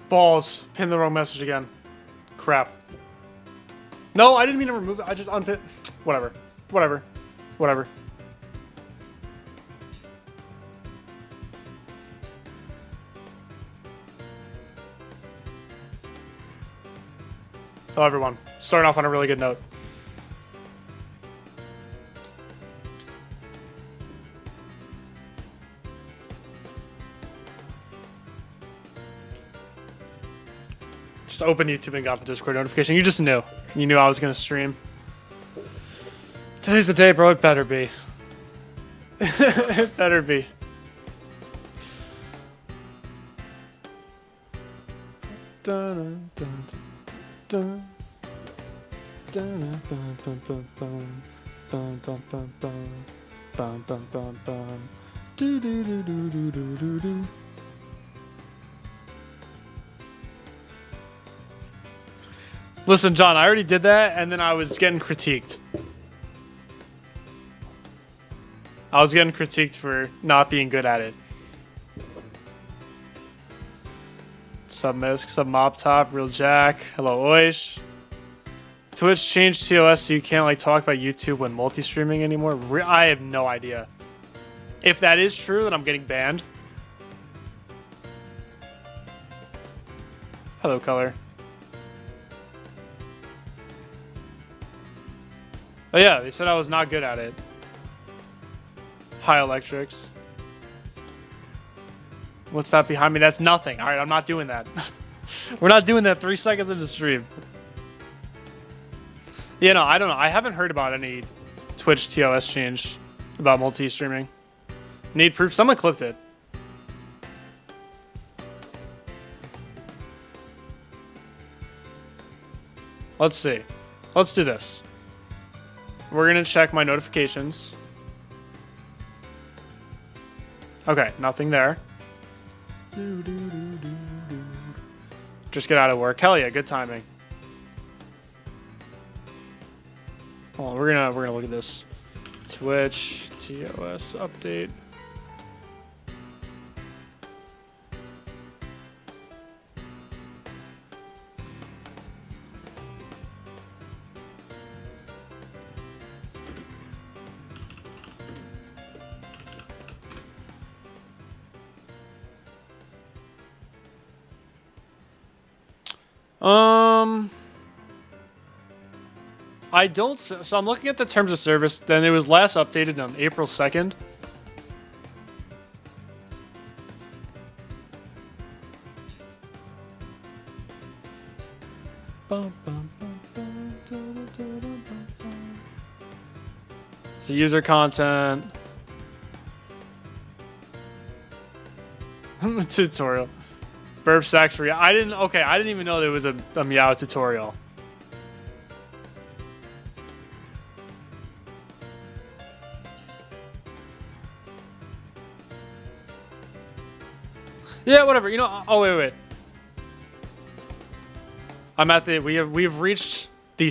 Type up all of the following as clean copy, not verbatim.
Balls. Pin the wrong message again. Crap. No, I didn't mean to remove it. I just unpin. Whatever. Whatever. Whatever. Hello, everyone. Starting off on a really good note. Just open YouTube and got the Discord notification. You just knew. You knew I was going to stream. Today's the day, bro. It better be. It better be. Dun, dun, dun, dun, dun, bum, bum, bum, bum, bum, bum, bum, bum, bum, bum, bum. Do, do, do, do, do, do, do, do. Listen, John, I already did that, and then I was getting critiqued. I was getting critiqued for not being good at it. Sub Misk, sub Mop Top, Real Jack, hello Oish. Twitch changed TOS so you can't like talk about YouTube when multi-streaming anymore. I have no idea. If that is true, then I'm getting banned. Hello, Color. Oh yeah, they said I was not good at it. Hi, Electrics. What's that behind me? That's nothing. Alright, I'm not doing that. We're not doing that 3 seconds into stream. Yeah, no, I don't know. I haven't heard about any Twitch TOS change about multi-streaming. Need proof? Someone clipped it. Let's see. Let's do this. We're going to check my notifications. Okay, nothing there. Just get out of work. Hell yeah, good timing. Hold on, we're gonna look at this. Twitch TOS update. I don't, so I'm looking at the terms of service, then it was last updated on April 2nd. So user content. Tutorial. Burp sacks for I didn't even know there was a Meow tutorial. Yeah, whatever. You know, oh wait. I'm at the we've reached the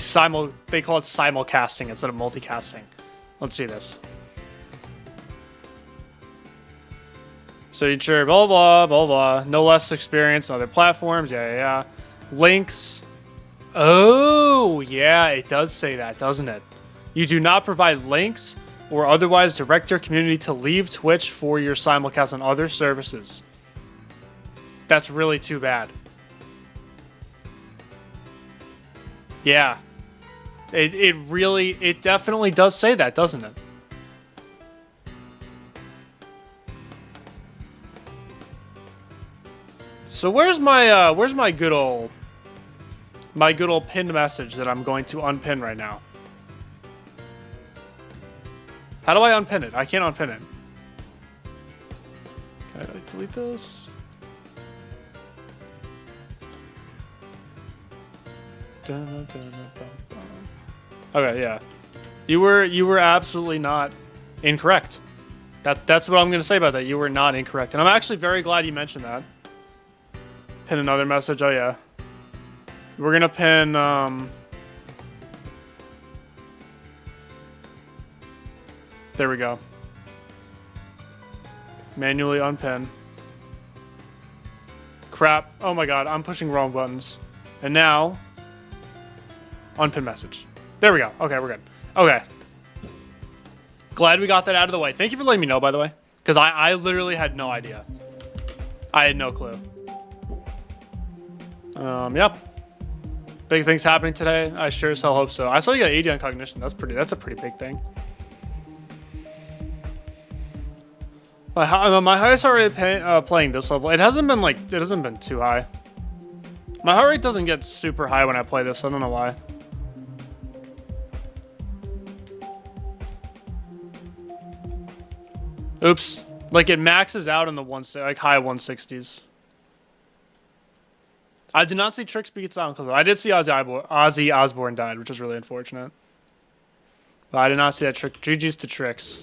they call it simulcasting instead of multicasting. Let's see this. So you sure blah blah blah blah. No less experience on other platforms. Yeah. Links. Oh yeah, it does say that, doesn't it? You do not provide links or otherwise direct your community to leave Twitch for your simulcast on other services. That's really too bad. Yeah. It definitely does say that, doesn't it? So where's my good old pinned message that I'm going to unpin right now? How do I unpin it? I can't unpin it. Can I delete this? Okay, yeah. You were absolutely not incorrect. That's what I'm going to say about that. You were not incorrect. And I'm actually very glad you mentioned that. Pin another message. Oh, yeah. We're going to pin... There we go. Manually unpin. Crap. Oh my god, I'm pushing wrong buttons. And now, unpin message. There we go. Okay, we're good. Okay. Glad we got that out of the way. Thank you for letting me know, by the way. Because I literally had no idea. I had no clue. Yep. Big things happening today. I sure as hell hope so. I saw you got 80 on cognition. That's a pretty big thing. My highest heart rate playing this level, it hasn't been too high. My heart rate doesn't get super high when I play this. I don't know why. Oops. Like it maxes out in the high 160s. I did not see STRIX beats down because I did see Ozzy Osbourne died, which is really unfortunate. But I did not see that trick. GG's to STRIX.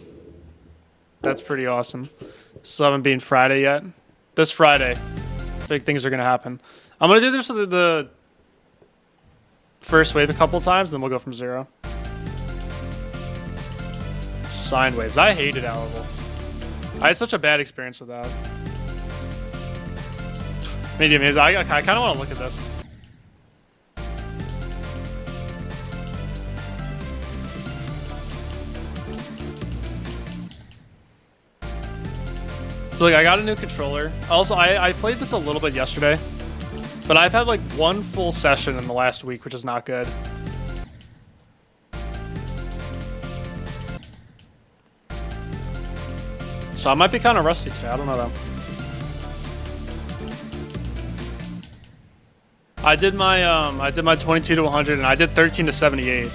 That's pretty awesome. Still haven't been Friday yet. This Friday, big things are gonna happen. I'm gonna do this with the first wave a couple times, then we'll go from 0. Sine waves. I hated that level. I had such a bad experience with that. Medium is. I kind of want to look at this. So like, I got a new controller. Also, I played this a little bit yesterday, but I've had like one full session in the last week, which is not good. So I might be kind of rusty today. I don't know though. I did my 22 to 100 and I did 13 to 78.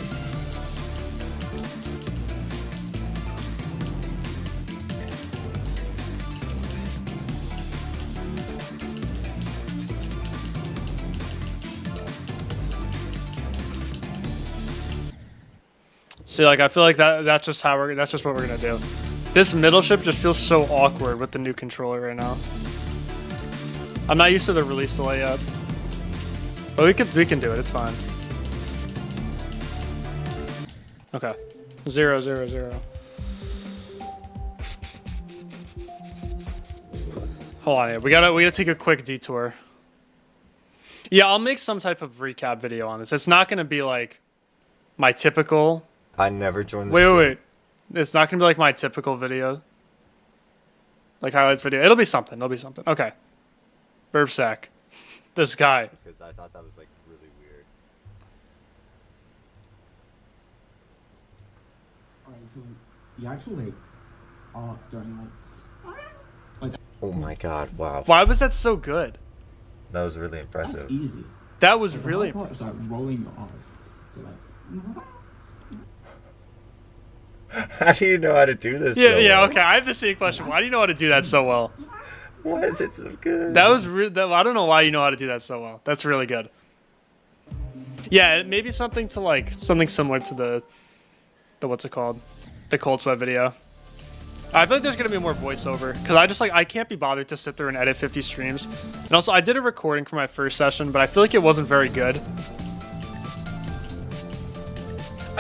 See, like I feel like that's just what we're gonna do. This middle ship just feels so awkward with the new controller right now. I'm not used to the release delay yet. But we can do it, it's fine. Okay. 0, 0, 0. Hold on here. We gotta take a quick detour. Yeah, I'll make some type of recap video on this. It's not gonna be like my typical. I never joined the Wait. It's not gonna be like my typical video. Like highlights video. It'll be something. Okay. Burp sack. This guy. Because I thought that was like really weird. Alright, so you actually like off during like Oh my god, wow. Why was that so good? That was really impressive. that's easy. That was Like, really the hard part is impressive. like rolling your arms. So like How do you know how to do this? Yeah, so yeah, well? okay. I have the same question. Why do you know how to do that so well? Why is it so good? That was I don't know why you know how to do that so well. That's really good. Yeah, maybe something similar to the what's it called? The cold sweat video. I feel like there's gonna be more voiceover because I can't be bothered to sit there and edit 50 streams. And also, I did a recording for my first session, but I feel like it wasn't very good.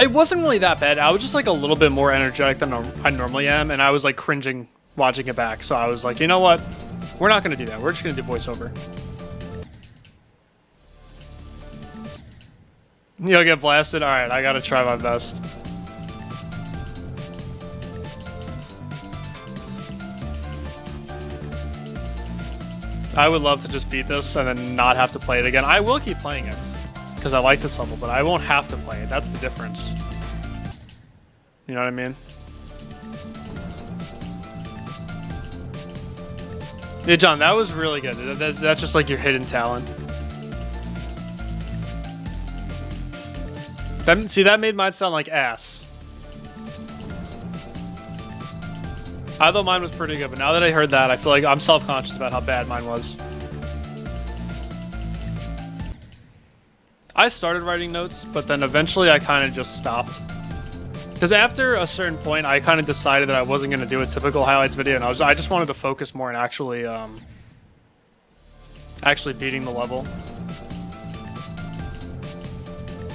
It wasn't really that bad. I was just like a little bit more energetic than I normally am, and I was like cringing watching it back. So I was like, you know what? We're not gonna do that. We're just gonna do voiceover. You'll get blasted? Alright, I gotta try my best. I would love to just beat this and then not have to play it again. I will keep playing it because I like this level, but I won't have to play it. That's the difference. You know what I mean? Yeah, John, that was really good. That's just like your hidden talent. That made mine sound like ass. I thought mine was pretty good, but now that I heard that, I feel like I'm self-conscious about how bad mine was. I started writing notes, but then eventually I kind of just stopped. Because after a certain point, I kind of decided that I wasn't going to do a typical highlights video, and I just wanted to focus more on actually beating the level.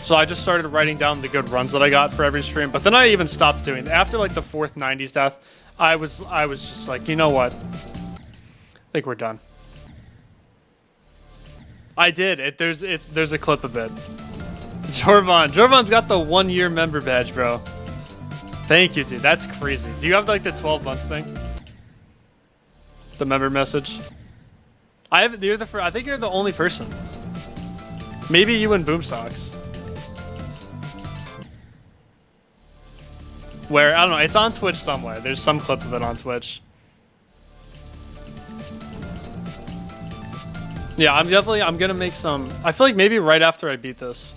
So I just started writing down the good runs that I got for every stream, but then I even stopped doing it. After like the 4th 90s death, I was just like, you know what? I think we're done. I did. There's a clip of it. Jorvan's got the 1-year member badge, bro. Thank you, dude. That's crazy. Do you have like the 12 months thing? The member message. I think you're the only person. Maybe you and Boomstocks. Where, I don't know, it's on Twitch somewhere. There's some clip of it on Twitch. Yeah, I'm gonna make some. I feel like maybe right after I beat this,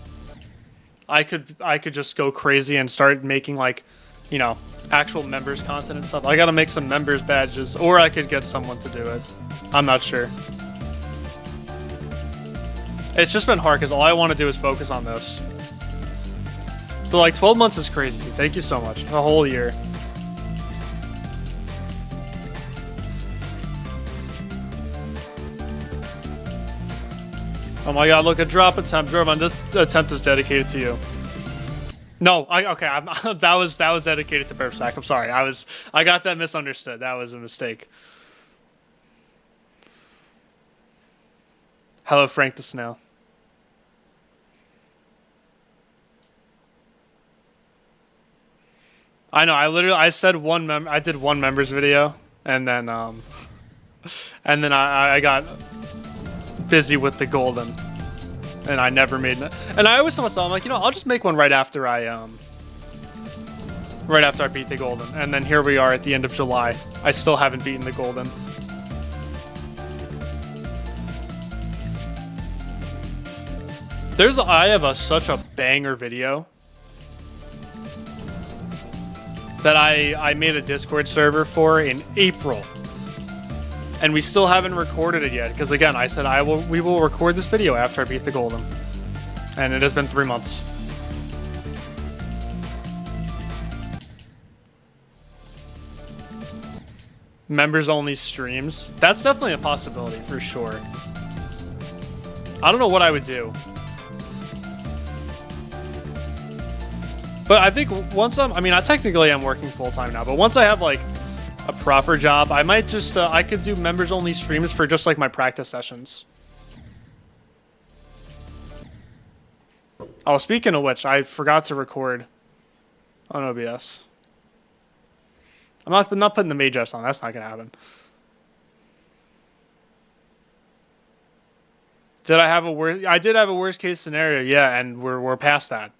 I could just go crazy and start making like, you know, actual members content and stuff. I gotta make some members badges, or I could get someone to do it. I'm not sure. It's just been hard because all I want to do is focus on this. But like 12 months is crazy, dude. Thank you so much. A whole year. Oh my god, look, a drop attempt. Jorvan, this attempt is dedicated to you. No, that was dedicated to Burpsack. I'm sorry. I got that misunderstood. That was a mistake. Hello, Frank the Snail. I know. I said I did one members video, and then I got busy with the golden, and I never made it. And I always tell myself, I'm like, you know, I'll just make one right after I beat the golden. And then here we are at the end of July. I still haven't beaten the golden. I have such a banger video that I made a Discord server for in April. And we still haven't recorded it yet, because again, I said we will record this video after I beat the golden. And it has been 3 months. Members only streams. That's definitely a possibility for sure. I don't know what I would do. But I think once I technically am working full-time now, but once I have like a proper job, I might just, I could do members only streams for just like my practice sessions. Oh, speaking of which, I forgot to record on OBS. I'm not putting the Majest on, that's not gonna happen. I did have a worst case scenario, yeah, and we're past that.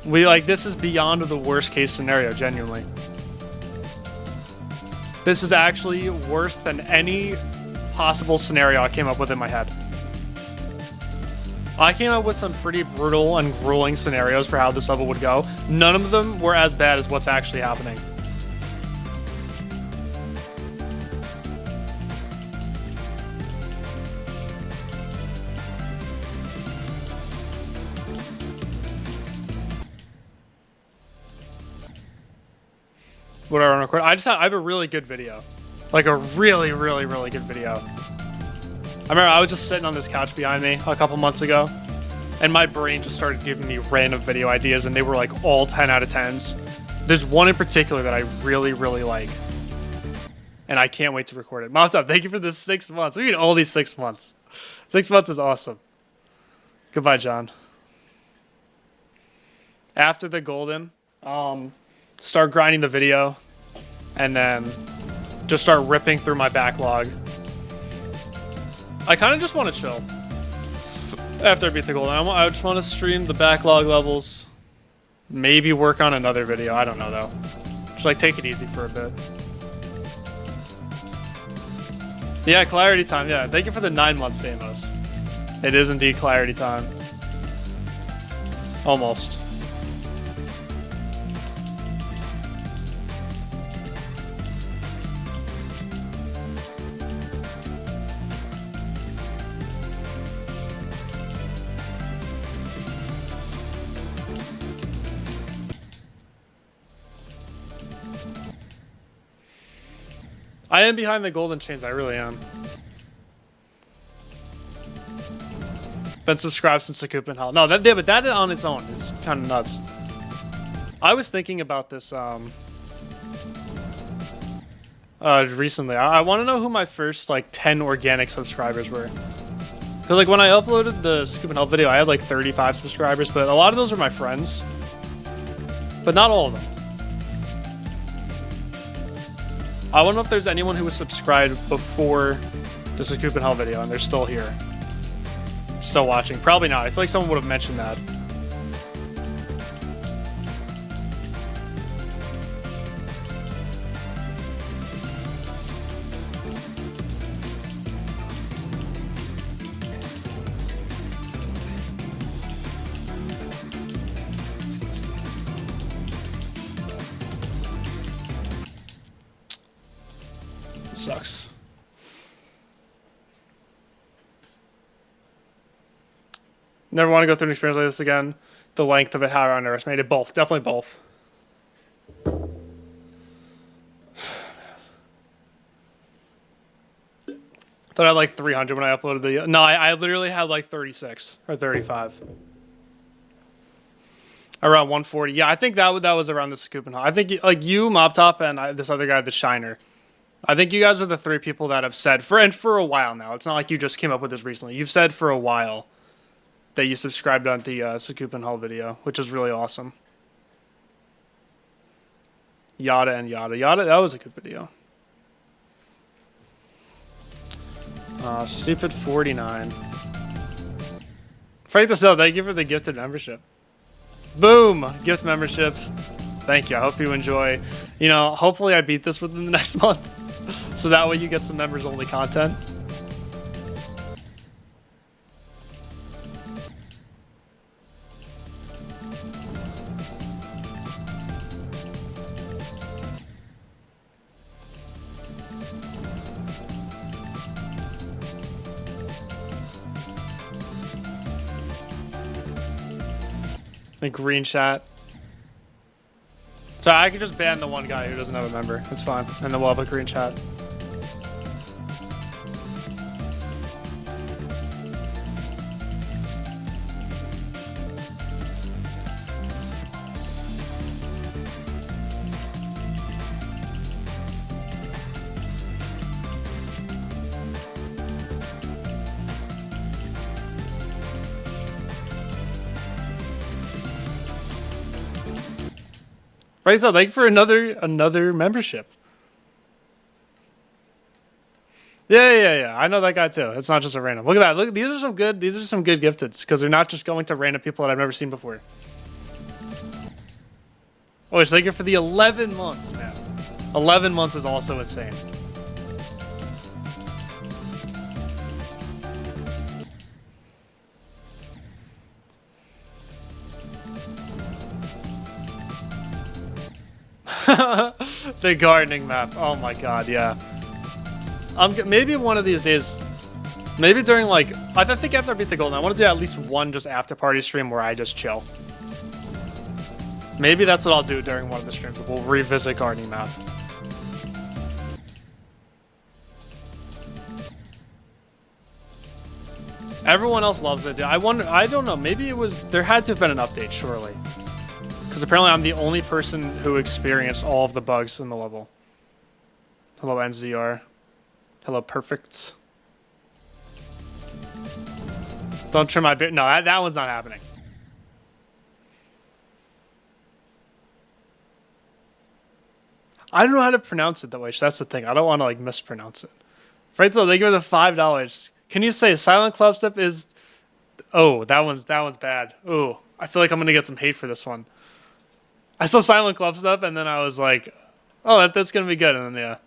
This is beyond the worst case scenario, genuinely. This is actually worse than any possible scenario I came up with in my head. I came up with some pretty brutal and grueling scenarios for how this level would go. None of them were as bad as what's actually happening. What I want to record? I have a really good video. Like a really, really, really good video. I remember I was just sitting on this couch behind me a couple months ago, and my brain just started giving me random video ideas, and they were like all 10 out of 10s. There's one in particular that I really, really like, and I can't wait to record it. Mom, thank you for the 6 months. We need all these 6 months. 6 months is awesome. Goodbye, John. After the golden, start grinding the video, and then just start ripping through my backlog. I kind of just want to chill after I beat the golden. I just want to stream the backlog levels, maybe work on another video. I don't know though. Just like take it easy for a bit. Yeah, clarity time. Yeah, thank you for the 9 months, Stamos. It is indeed clarity time. Almost. I am behind the golden chains, I really am. Been subscribed since the Coop in Hell. No, but that on its own is kind of nuts. I was thinking about this recently. I want to know who my first like 10 organic subscribers were. Cause like when I uploaded the Scoop and Help video, I had like 35 subscribers, but a lot of those are my friends, but not all of them. I want to know if there's anyone who was subscribed before the Scoop and Help video and they're still here, still watching. Probably not. I feel like someone would have mentioned that. Sucks. Never want to go through an experience like this again. The length of it, how I underestimated. Both. Definitely both. Thought I had like 300 when I uploaded the... No, I literally had like 36 or 35. Around 140. Yeah, I think that was around the Scoop and Help. I think like you, Mobtop, and this other guy, the Shiner. I think you guys are the three people that have said, for a while now. It's not like you just came up with this recently. You've said for a while that you subscribed on the Scoop and Hull video, which is really awesome. Yada and yada. Yada, that was a good video. Stupid 49. Frank this out, thank you for the gifted membership. Boom! Gift membership. Thank you. I hope you enjoy. You know, hopefully I beat this within the next month. So that way you get some members only content. A green chat. So I could just ban the one guy who doesn't have a member. It's fine. And then we'll have a green chat. Right, so thank you for another membership. Yeah. I know that guy too. It's not just a random. Look at that. Look, these are some good gifteds because they're not just going to random people that I've never seen before. Oh, thank you for the 11 months, man. 11 months is also insane. The gardening map. Oh my god, yeah. Maybe one of these days, maybe during like, I think after I beat the goal, I want to do at least one just after party stream where I just chill. Maybe that's what I'll do during one of the streams. We'll revisit gardening map. Everyone else loves it. I don't know, maybe there had to have been an update, surely. Because apparently I'm the only person who experienced all of the bugs in the level. Hello, NZR. Hello, Perfects. Don't trim my beard. No, that one's not happening. I don't know how to pronounce it that way. That's the thing. I don't want to like mispronounce it. Right, so they give me the $5. Can you say Silent Club Step is... Oh, that one's bad. Oh, I feel like I'm going to get some hate for this one. I saw Silent Club Step, and then I was like, oh, that's going to be good. And then, yeah.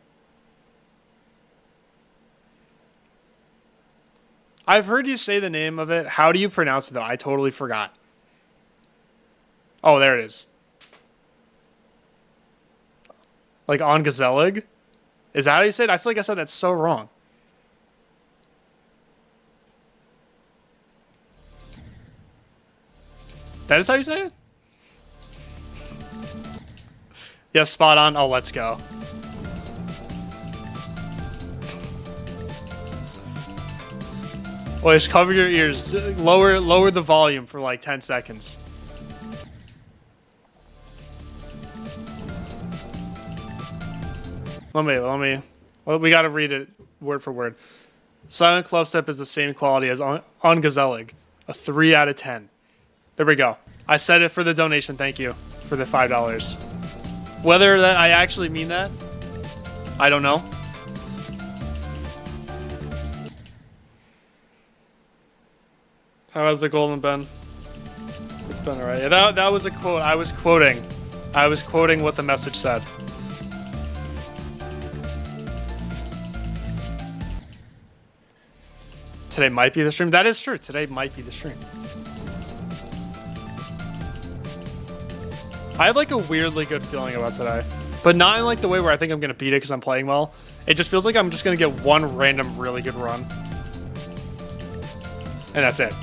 I've heard you say the name of it. How do you pronounce it, though? I totally forgot. Oh, there it is. Like, on Gazelig? Is that how you say it? I feel like I said that so wrong. That is how you say it? Yes, spot on. Oh, let's go. Well, just cover your ears. Lower the volume for like 10 seconds. Let me. Well, we got to read it word for word. Silent Clubstep is the same quality as on Gazelig. A 3 out of 10. There we go. I said it for the donation. Thank you for the $5. Whether that I actually mean that, I don't know. How has the golden been? It's been alright. Yeah, that was a quote. I was quoting what the message said. Today might be the stream. That is true. Today might be the stream. I have like a weirdly good feeling about today, but not in like the way where I think I'm gonna beat it because I'm playing well. It just feels like I'm just gonna get one random really good run, and that's it.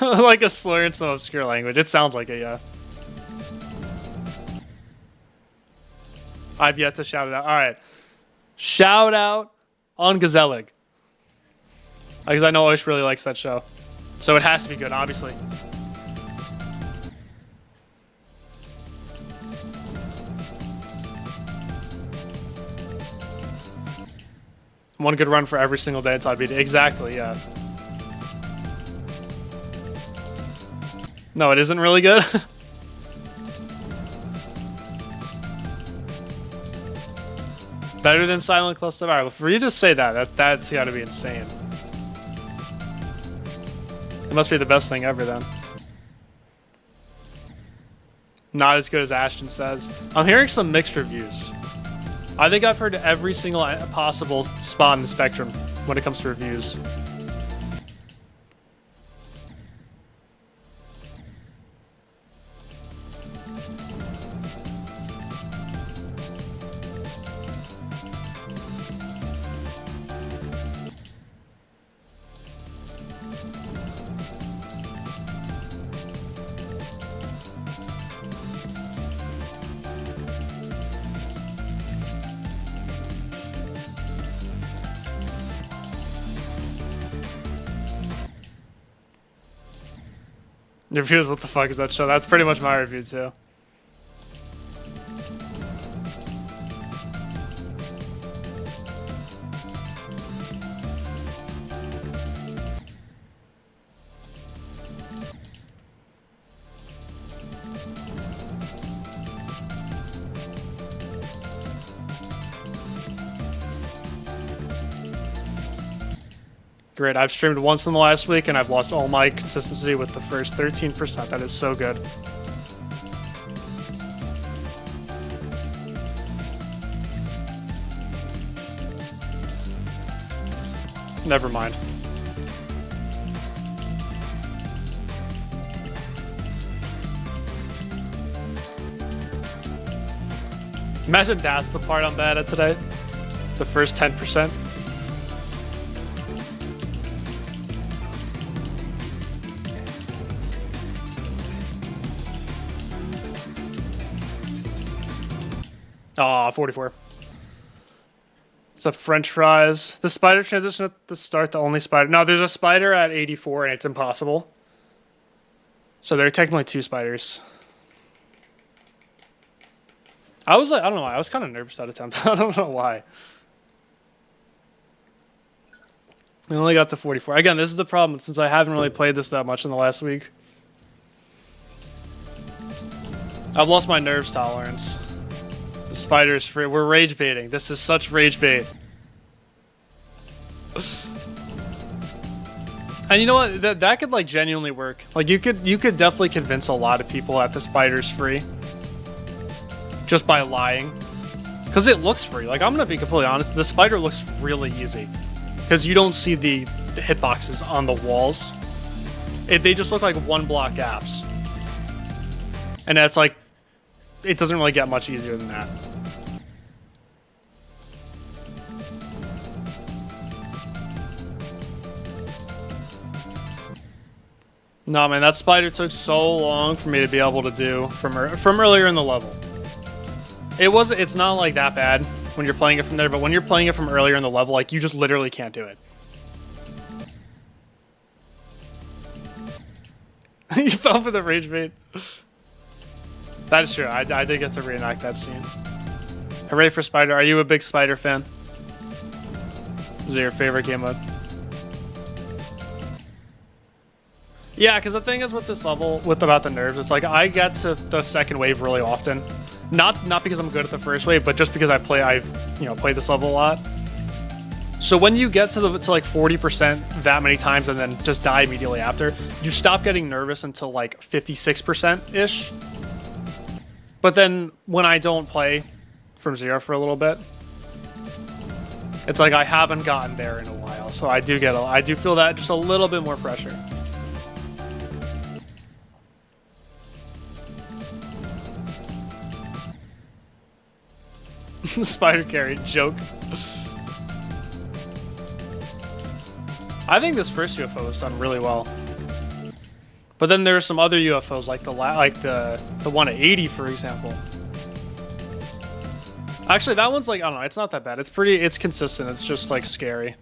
Like a slur in some obscure language. It sounds like it, yeah. I've yet to shout it out. All right. Shout out on Gazelig. Because I know Oish really likes that show. So it has to be good, obviously. One good run for every single day until I beat it. Exactly, yeah. No, it isn't really good. Better than Silent Cluster. All right, well, for you to say that's got to be insane. It must be the best thing ever then. Not as good as Ashton says. I'm hearing some mixed reviews. I think I've heard every single possible spot in the spectrum when it comes to reviews. Your reviews, what the fuck is that show? That's pretty much my review too. Great. I've streamed once in the last week and I've lost all my consistency with the first 13%. That is so good. Never mind. Imagine that's the part I'm bad at today. The first 10%. Aw, 44. What's up, French fries? The spider transition at the start, the only spider. No, there's a spider at 84 and it's impossible. So there are technically two spiders. I was like, I don't know why. I was kind of nervous that attempt. I don't know why. We only got to 44. Again, this is the problem since I haven't really played this that much in the last week. I've lost my nerves tolerance. The spider's free. We're rage baiting. This is such rage bait. And you know what? That could like genuinely work. Like you could definitely convince a lot of people that the spider's free. Just by lying. Because it looks free. Like I'm gonna be completely honest, the spider looks really easy. Because you don't see the hitboxes on the walls. They just look like one block gaps. And that's like, it doesn't really get much easier than that. No, man, that spider took so long for me to be able to do from earlier in the level. It's not like that bad when you're playing it from there, but when you're playing it from earlier in the level, like you just literally can't do it. You fell for the rage bait. That is true. I did get to reenact that scene. Hooray for Spider. Are you a big Spider fan? Is it your favorite game mode? Yeah, because the thing is with this level, about the nerves, it's like I get to the second wave really often. Not because I'm good at the first wave, but just because I've played this level a lot. So when you get to like 40% that many times and then just die immediately after, you stop getting nervous until like 56%-ish. But then when I don't play from zero for a little bit, it's like I haven't gotten there in a while. So I do feel that just a little bit more pressure. Spider carry joke. I think this first UFO was done really well. But then there are some other UFOs like the one at 80, for example. Actually, that one's like, I don't know, it's not that bad. It's consistent. It's just like scary.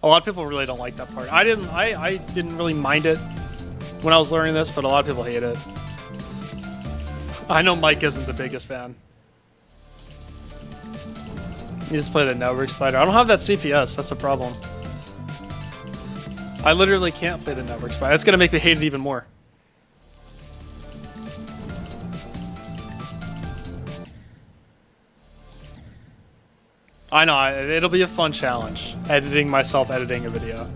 A lot of people really don't like that part. I didn't really mind it when I was learning this, but a lot of people hate it. I know Mike isn't the biggest fan. You just play the network spider. I don't have that CPS. That's the problem. I literally can't play the network spider. It's gonna make me hate it even more. I know, it'll be a fun challenge. Editing a video.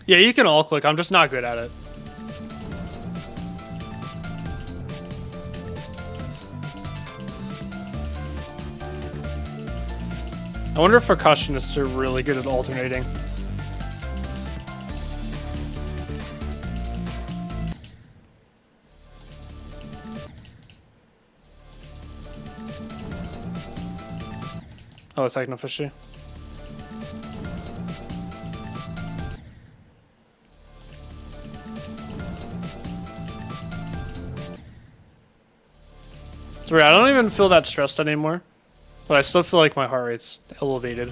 Yeah, you can all click. I'm just not good at it. I wonder if percussionists are really good at alternating. Oh, it's Technofishy. It's weird. I don't even feel that stressed anymore, but I still feel like my heart rate's elevated.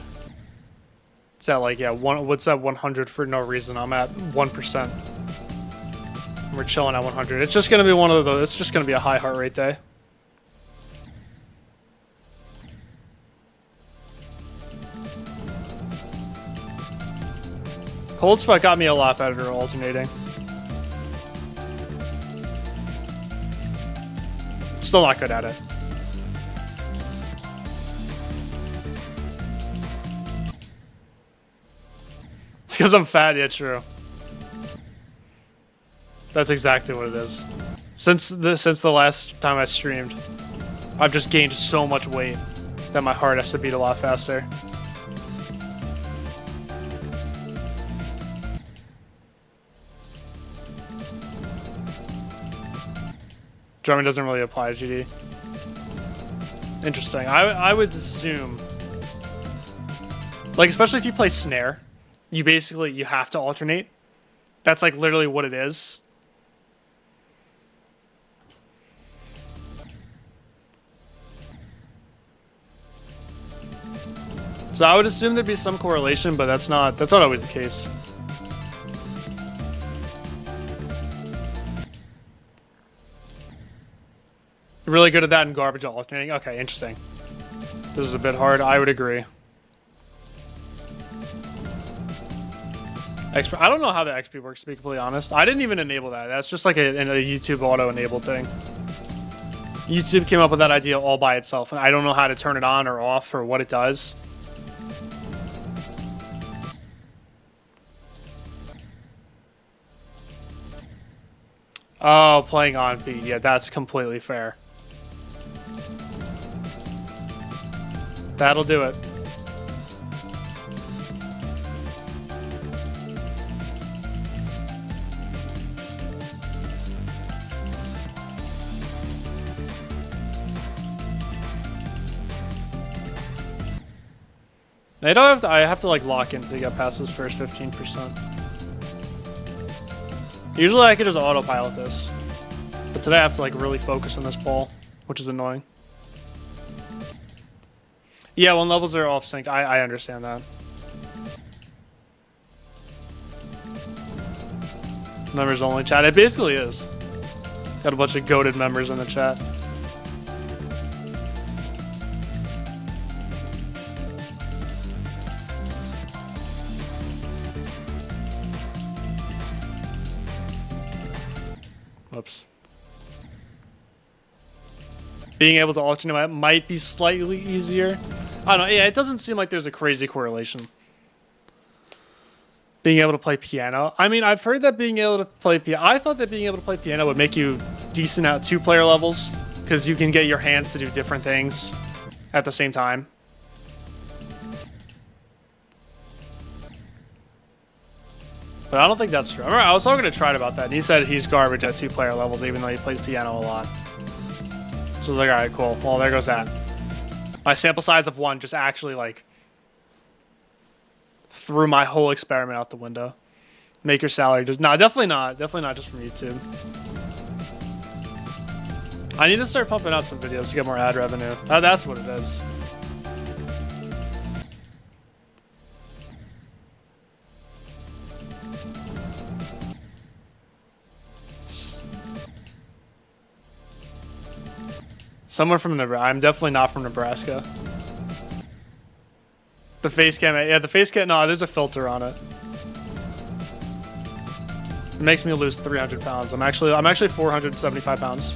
It's at like, yeah, what's that 100 for no reason? I'm at 1%. We're chilling at 100. It's just gonna be one of those. It's just gonna be a high heart rate day. Cold Spot got me a lot better at alternating. Still not good at it. It's because I'm fat, yeah, true. That's exactly what it is. Since the last time I streamed, I've just gained so much weight that my heart has to beat a lot faster. Drumming doesn't really apply to GD. Interesting. I would assume, like, especially if you play snare, you have to alternate. That's like literally what it is. So I would assume there'd be some correlation, but that's not always the case. Really good at that in garbage alternating. Okay, interesting. This is a bit hard. I would agree. XP, I don't know how the XP works, to be completely honest. I didn't even enable that. That's just like a YouTube auto-enabled thing. YouTube came up with that idea all by itself, and I don't know how to turn it on or off or what it does. Oh, playing on beat. Yeah, that's completely fair. That'll do it. I don't have to, I have to like lock in to get past this first 15%. Usually I could just autopilot this. But today I have to like really focus on this ball, which is annoying. Yeah, when levels are off sync, I understand that. Members only chat. It basically is. Got a bunch of goated members in the chat. Whoops. Being able to alternate might be slightly easier. I don't know. Yeah, it doesn't seem like there's a crazy correlation. Being able to play piano. I mean, I've heard that being able to play piano. I thought that being able to play piano would make you decent at 2-player levels because you can get your hands to do different things at the same time. But I don't think that's true. I remember I was talking to Tride about that, and he said he's garbage at 2-player levels, even though he plays piano a lot. So I was like, alright, cool. Well, there goes that. My sample size of 1 just actually, like, threw my whole experiment out the window. Make your salary just... No, definitely not. Definitely not just from YouTube. I need to start pumping out some videos to get more ad revenue. That's what it is. Someone from Nebraska. I'm definitely not from Nebraska. The face cam, yeah, the face cam. No, there's a filter on it. It makes me lose 300 pounds. I'm actually 475 pounds.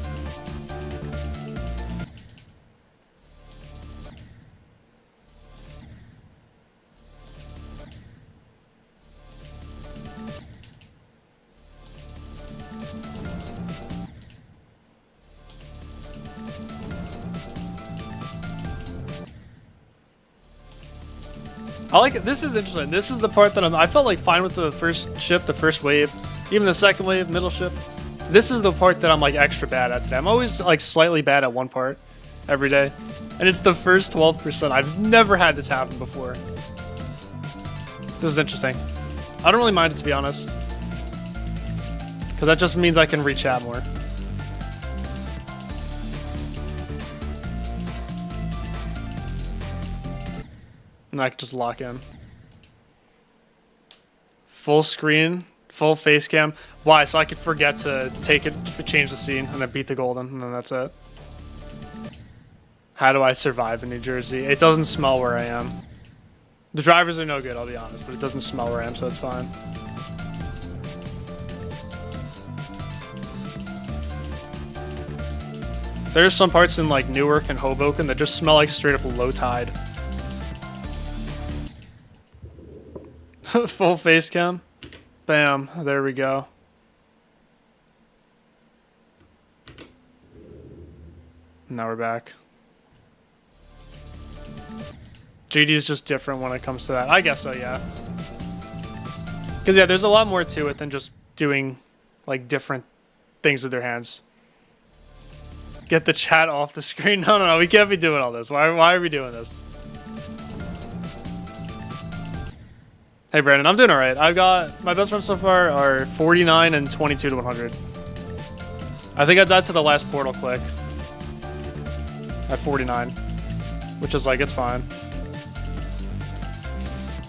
I like it. This is interesting. This is the part that I felt like fine with the first ship, the first wave, even the second wave, middle ship. This is the part that I'm like extra bad at today. I'm always like slightly bad at one part every day. And it's the first 12%. I've never had this happen before. This is interesting. I don't really mind it, to be honest. Because that just means I can re-chat more. And I can just lock in. Full screen, full face cam. Why? So I could forget to take it, change the scene, and then beat the golden, and then that's it. How do I survive in New Jersey? It doesn't smell where I am. The drivers are no good, I'll be honest, but it doesn't smell where I am, so it's fine. There's some parts in like Newark and Hoboken that just smell like straight up low tide. Full face cam. Bam. There we go. Now we're back. GD is just different when it comes to that. I guess so, yeah. Because, yeah, there's a lot more to it than just doing, like, different things with your hands. Get the chat off the screen. No. We can't be doing all this. Why are we doing this? Hey Brandon, I'm doing alright. I've got my best friends so far are 49 and 22 to 100. I think I died to the last portal click at 49, which is like, it's fine.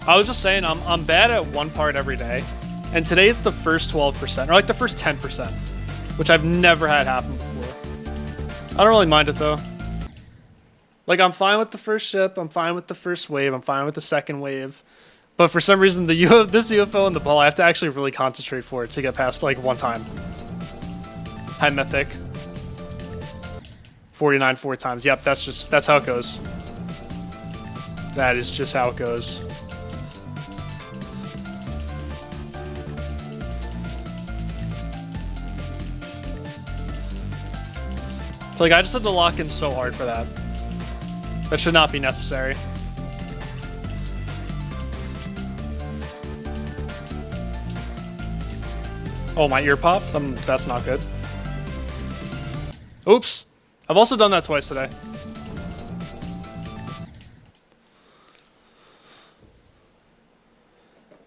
I was just saying I'm bad at one part every day, and today it's the first 12%, or like the first 10%, which I've never had happen before. I don't really mind it though. Like, I'm fine with the first ship, I'm fine with the first wave, I'm fine with the second wave. But for some reason, this UFO and the ball, I have to actually really concentrate for it to get past, like, one time. High Mythic. 49 4 times. Yep, that's how it goes. That is just how it goes. So, like, I just had to lock in so hard for that. That should not be necessary. Oh, my ear popped? That's not good. Oops. I've also done that twice today.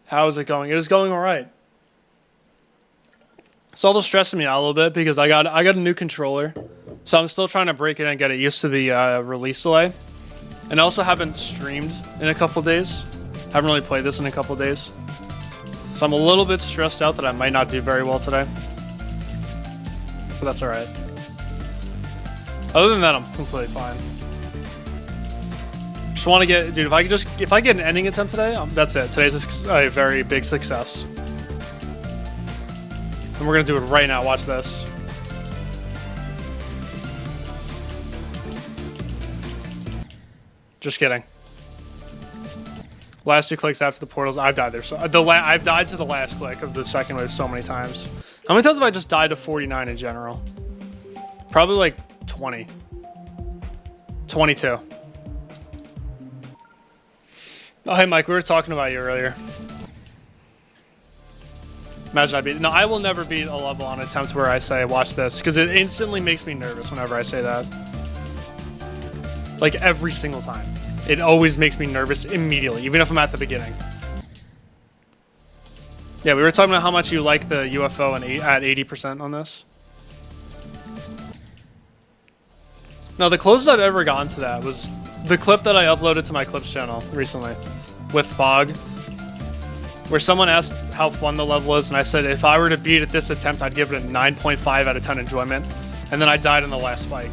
How is it going? It is going all right. It's almost stressing me out a little bit because I got a new controller. So I'm still trying to break it and get it used to the release delay. And I also haven't streamed in a couple days. Haven't really played this in a couple days. So I'm a little bit stressed out that I might not do very well today. But that's alright. Other than that, I'm completely fine. Just want to get, dude, if I get an ending attempt today, that's it. Today's a very big success. And we're gonna do it right now. Watch this. Just kidding. Last 2 clicks after the portals. I've died there. So I've died to the last click of the second wave so many times. How many times have I just died to 49 in general? Probably like 20. 22. Oh, hey, Mike. We were talking about you earlier. Imagine I beat... No, I will never beat a level on attempt where I say, watch this. Because it instantly makes me nervous whenever I say that. Like, every single time. It always makes me nervous immediately, even if I'm at the beginning. Yeah, we were talking about how much you like the UFO at 80% on this. No, the closest I've ever gotten to that was the clip that I uploaded to my Clips channel recently with Fog, where someone asked how fun the level is, and I said if I were to beat at this attempt, I'd give it a 9.5 out of 10 enjoyment, and then I died in the last spike.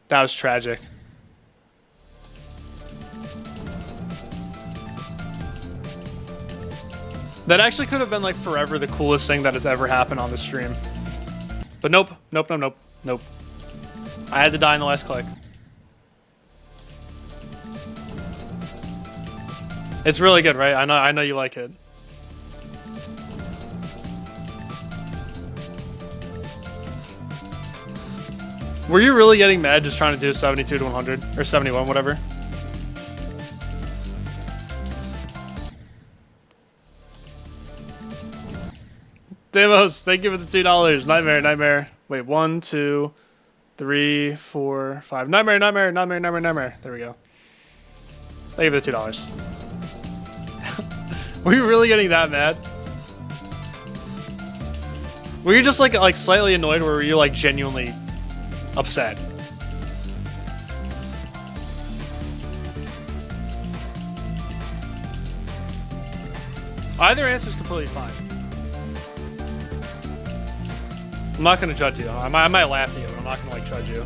That was tragic. That actually could have been like forever the coolest thing that has ever happened on the stream. But nope, nope, nope, nope, nope. I had to die in the last click. It's really good, right? I know you like it. Were you really getting mad just trying to do 72 to 100 or 71, whatever? Demos, thank you for the $2. Nightmare, nightmare. Wait, 1, 2, 3, 4, 5. Nightmare, nightmare, nightmare, nightmare, nightmare. There we go. Thank you for the $2. Were you really getting that mad? Were you just like slightly annoyed, or were you like genuinely upset? Either answer is completely fine. I'm not gonna judge you. I might laugh at you, but I'm not gonna like judge you.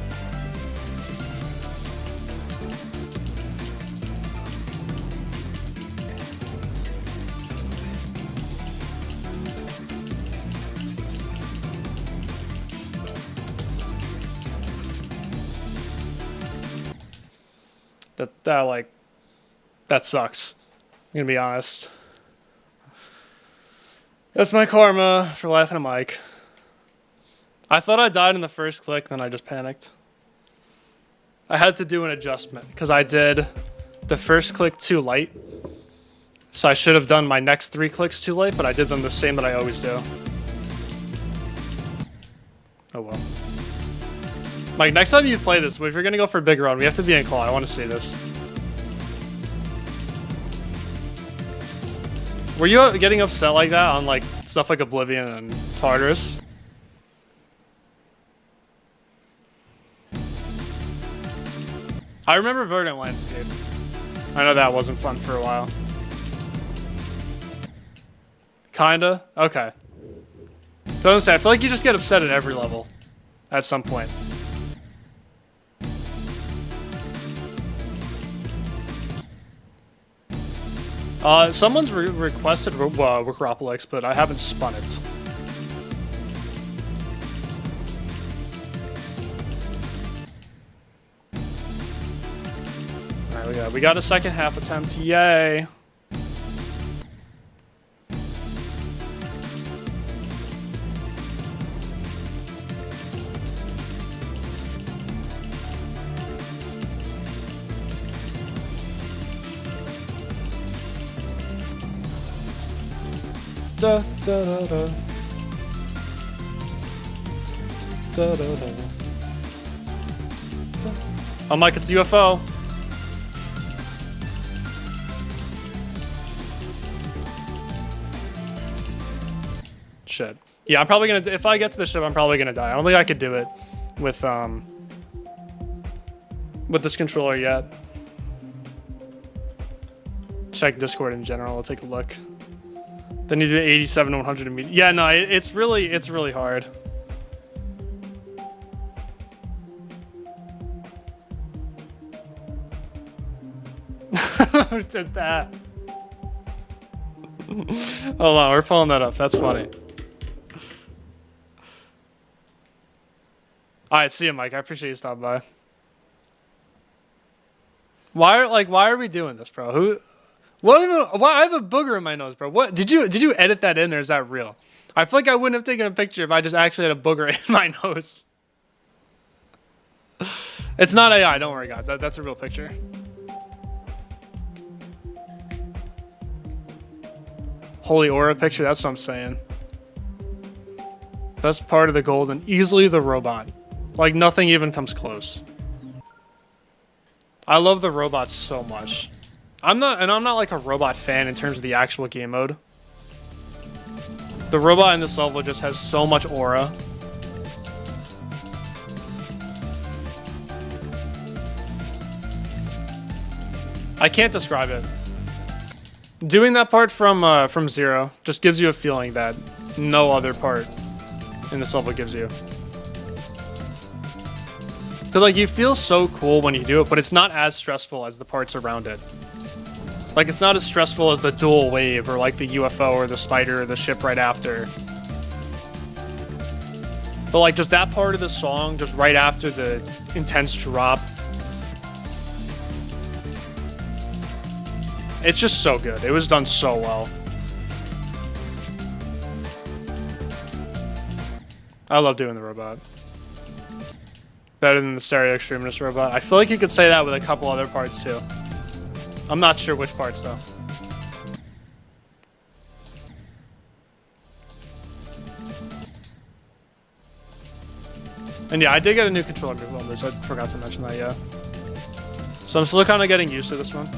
That sucks. I'm gonna be honest. That's my karma for laughing at Mike. I thought I died in the first click, then I just panicked. I had to do an adjustment because I did the first click too light. So I should have done my next 3 clicks too late, but I did them the same that I always do. Oh well. Mike, next time you play this, if you're gonna go for a big run, we have to be in call. I want to see this. Were you getting upset like that on like stuff like Oblivion and Tartarus? I remember Verdant Landscape. I know that wasn't fun for a while. Kinda? Okay. So I was saying, I feel like you just get upset at every level. At some point. Someone's requested Workropolix, but I haven't spun it. Alright, we got a second half attempt. Yay! Da, da, da, da. Da, da, da. Oh, Mike, it's the UFO. Shit. Yeah, I'm probably gonna. If I get to the ship, I'm probably gonna die. I don't think I could do it with this controller yet. Check Discord in general. I'll take a look. Then you do 87 to 100 immediately. Yeah, no, it's really hard. Who did that? Hold on, we're pulling that up. That's funny. All right, see you, Mike. I appreciate you stopping by. Why are we doing this, bro? Why I have a booger in my nose, bro? What did you edit that in, or is that real? I feel like I wouldn't have taken a picture if I just actually had a booger in my nose. It's not AI, don't worry, guys. That's a real picture. Holy aura picture, that's what I'm saying. Best part of the golden, easily the robot. Like nothing even comes close. I love the robots so much. I'm not like a robot fan in terms of the actual game mode. The robot in this level just has so much aura. I can't describe it. Doing that part from zero just gives you a feeling that no other part in this level gives you. Because like you feel so cool when you do it, but it's not as stressful as the parts around it. Like it's not as stressful as the dual wave or like the UFO or the spider or the ship right after. But like just that part of the song, just right after the intense drop. It's just so good. It was done so well. I love doing the robot. Better than the Stereo Extremis robot. I feel like you could say that with a couple other parts too. I'm not sure which parts though. And yeah, I did get a new controller movement, so I forgot to mention that, yeah. So I'm still kind of getting used to this one.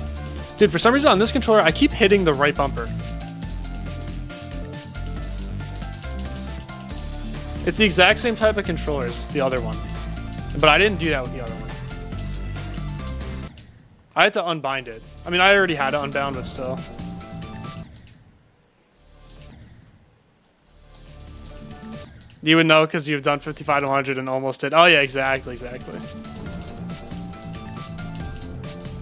Dude, for some reason on this controller, I keep hitting the right bumper. It's the exact same type of controller as the other one. But I didn't do that with the other one. I had to unbind it. I mean, I already had it unbound, but still. You would know because you've done 55 to 100 and almost did. Oh yeah, exactly.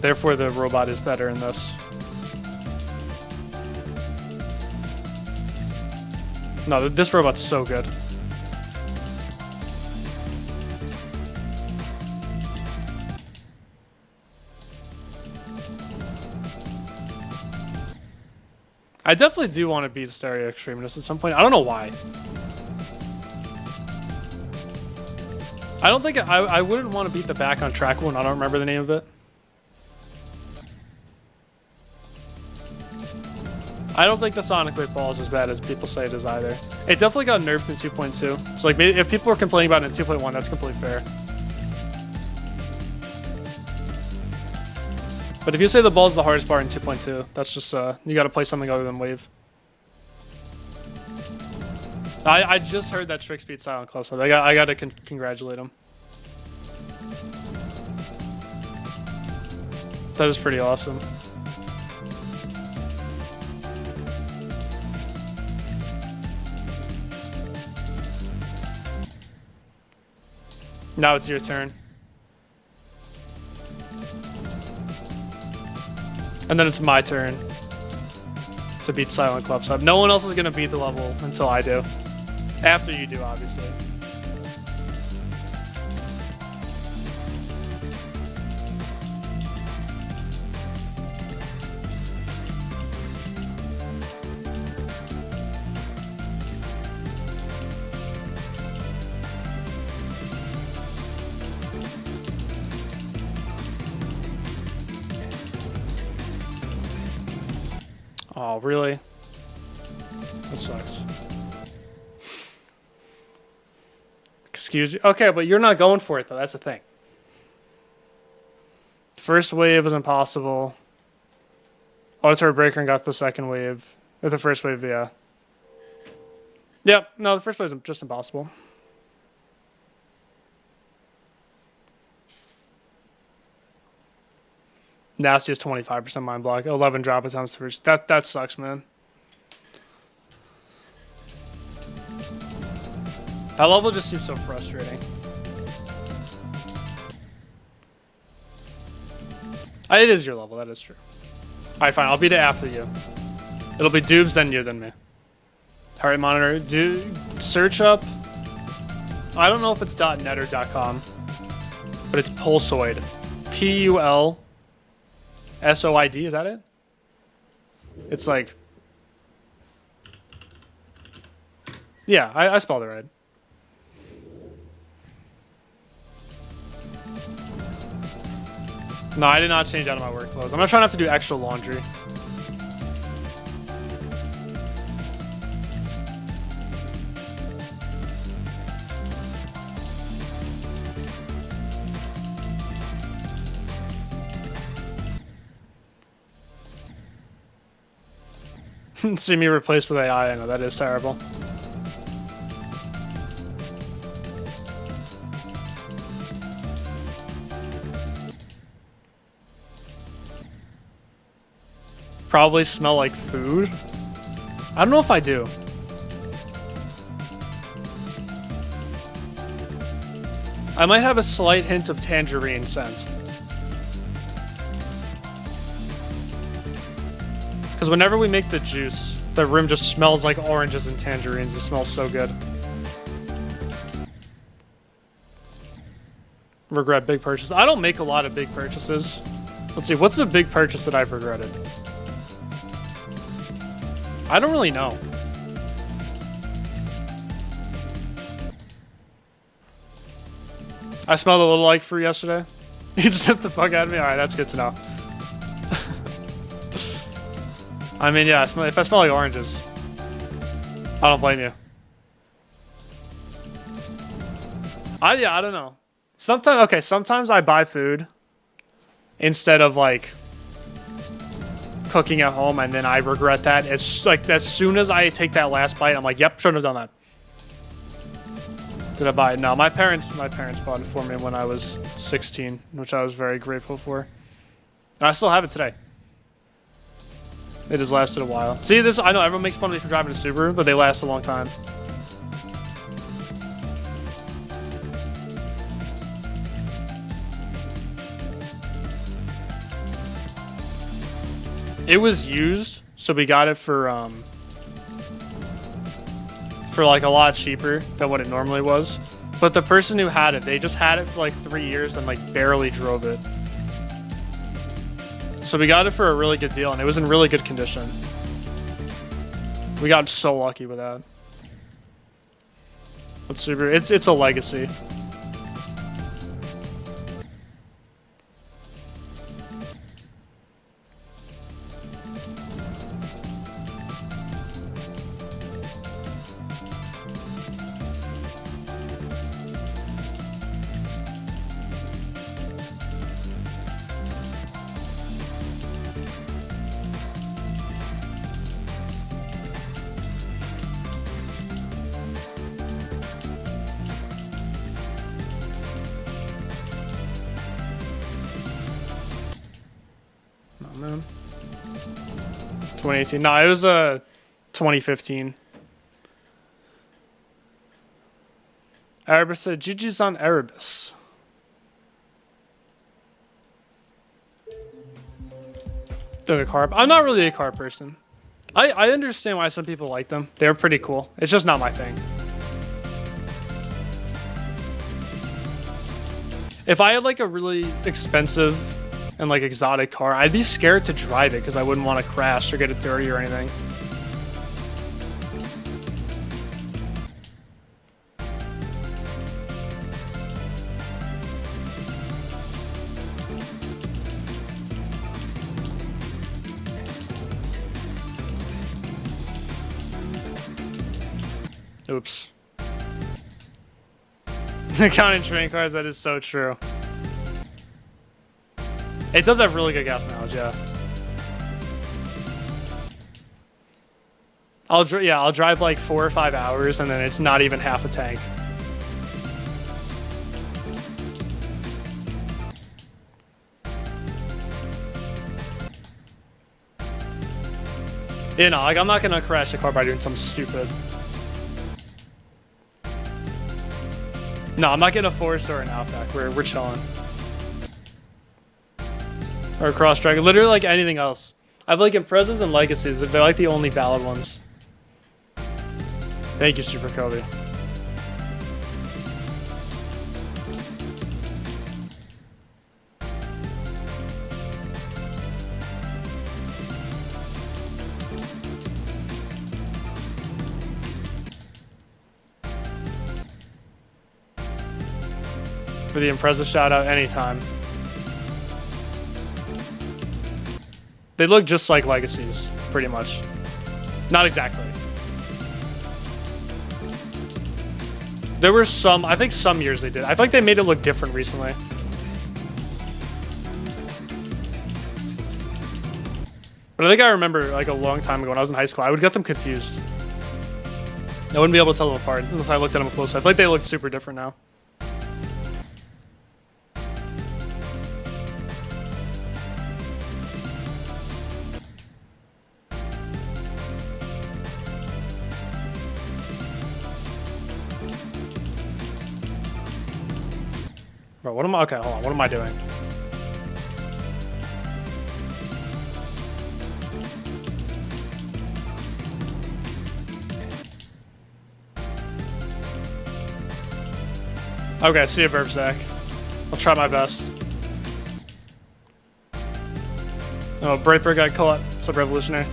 Therefore, the robot is better in this. No, this robot's so good. I definitely do want to beat Stereo Extremis at some point. I don't know why. I don't think I wouldn't want to beat the back on track one. I don't remember the name of it. I don't think the Sonic Wave Ball is as bad as people say it is either. It definitely got nerfed in 2.2. So like if people are complaining about it in 2.1, that's completely fair. But if you say the ball is the hardest part in 2.2, that's just you got to play something other than Wave. I just heard that STRIX beat Silent Club, so I got to congratulate him. That is pretty awesome. Now it's your turn. And then it's my turn to beat Silent Club Sub. No one else is going to beat the level until I do. After you do, obviously. Oh, really? That sucks. Excuse you. Okay, but you're not going for it though. That's the thing. First wave was impossible. Auditory breaker and got the second wave. Or the first wave, yeah. Yep, no, the first wave was just impossible. Nasty is 25% mind block. 11 drop attempts first. That sucks, man. That level just seems so frustrating. It is your level, that is true. Alright, fine, I'll beat it after you. It'll be Doobs, then you, then me. Heart rate monitor. Search up. I don't know if it's .net or .com, but it's Pulsoid. Pulsoid, is that it? It's like... Yeah, I spelled it right. No, I did not change out of my work clothes. I'm not trying to have to do extra laundry. See me replaced with AI. I know that is terrible. Probably smell like food. I don't know if I do. I might have a slight hint of tangerine scent. Because whenever we make the juice, the room just smells like oranges and tangerines. It smells so good. Regret big purchases. I don't make a lot of big purchases. Let's see, what's a big purchase that I've regretted? I don't really know. I smelled a little like fruit yesterday. You zipped the fuck out of me? Alright, that's good to know. I mean, yeah, if I smell like oranges, I don't blame you. I don't know. Sometimes I buy food instead of like cooking at home, and then I regret that. It's like as soon as I take that last bite, I'm like, yep, shouldn't have done that. Did I buy it? No, my parents bought it for me when I was 16, which I was very grateful for. And I still have it today. It has lasted a while. See this? I know everyone makes fun of me for driving a Subaru, but they last a long time. It was used, so we got it for like a lot cheaper than what it normally was. But the person who had it, they just had it for like 3 years and like barely drove it. So we got it for a really good deal, and it was in really good condition. We got so lucky with that. But Subaru, it's a legacy. Oh, man. 2018. No, it was 2015. Erebus said, GG's on Erebus. Doing a car. I'm not really a car person. I understand why some people like them. They're pretty cool. It's just not my thing. If I had like a really expensive and like exotic car, I'd be scared to drive it because I wouldn't want to crash or get it dirty or anything. Oops. Counting train cars, that is so true. It does have really good gas mileage, yeah. I'll drive like 4 or 5 hours and then it's not even half a tank. You know, like I'm not gonna crash the car by doing something stupid. No, I'm not getting a Forest or an Outback. We're chilling. Or a Cross Dragon. Literally like anything else. I have like Imprezas and Legacies. They're like the only valid ones. Thank you, Super Kobe. For the Impreza shout out anytime. They look just like Legacies, pretty much. Not exactly. There were some, I think some years they did. I feel like they made it look different recently. But I think I remember like a long time ago when I was in high school, I would get them confused. I wouldn't be able to tell them apart unless I looked at them close. I feel like they look super different now. Bro, what am I? Okay, hold on. What am I doing? Okay, see you, Burp Zach. I'll try my best. Oh, Brightburg got caught. What's up, Revolutionary?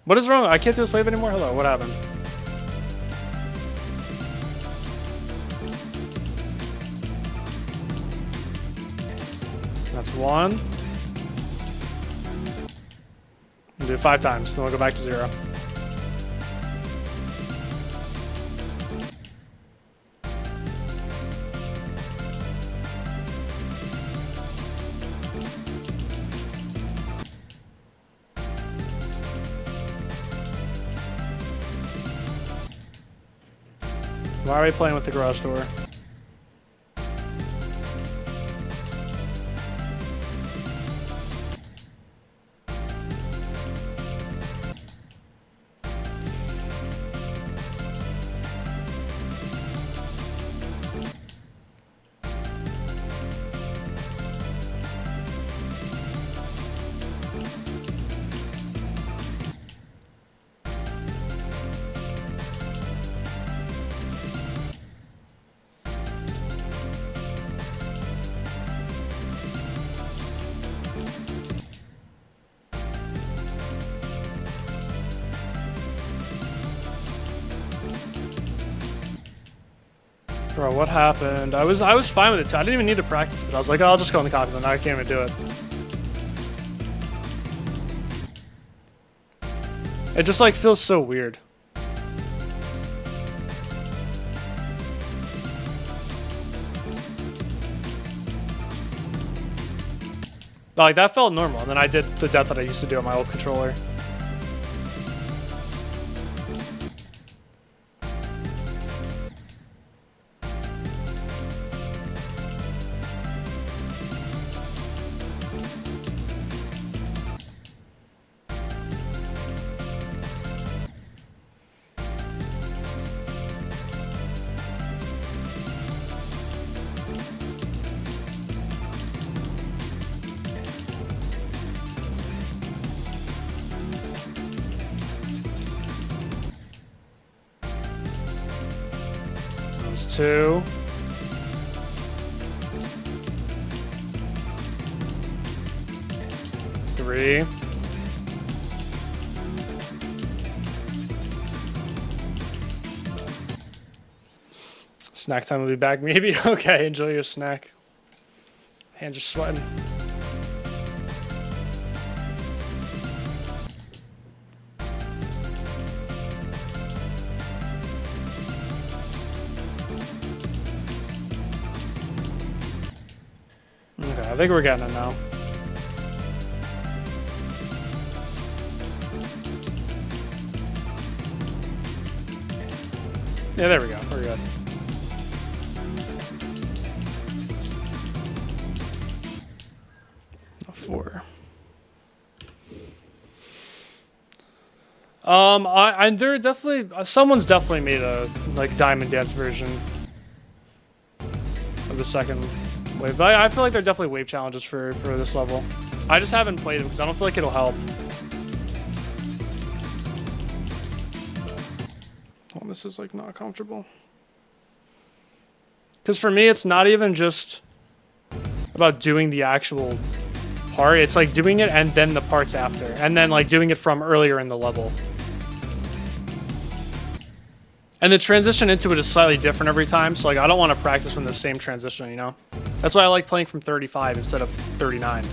What is wrong? I can't do this wave anymore? Hello, what happened? That's one. We'll do it 5 times, then we'll go back to 0. Why are we playing with the garage door? Bro, what happened? I was fine with it too. I didn't even need to practice, but I was like, oh, I'll just go in the cockpit. Now I can't even do it. It just like feels so weird. Like that felt normal, and then I did the death that I used to do on my old controller. Those 2. Three. Snack time will be back, maybe. Okay, enjoy your snack. Hands are sweating. Okay, I think we're getting it now. Yeah, there we go. We're good. Four. There definitely someone's definitely made a like Diamond Dance version of the second wave. But I feel like there are definitely wave challenges for this level. I just haven't played them because I don't feel like it'll help. Oh, this is like not comfortable. Because for me, it's not even just about doing the actual part. It's like doing it and then the parts after. And then like doing it from earlier in the level. And the transition into it is slightly different every time. So like I don't want to practice from the same transition, you know? That's why I like playing from 35 instead of 39.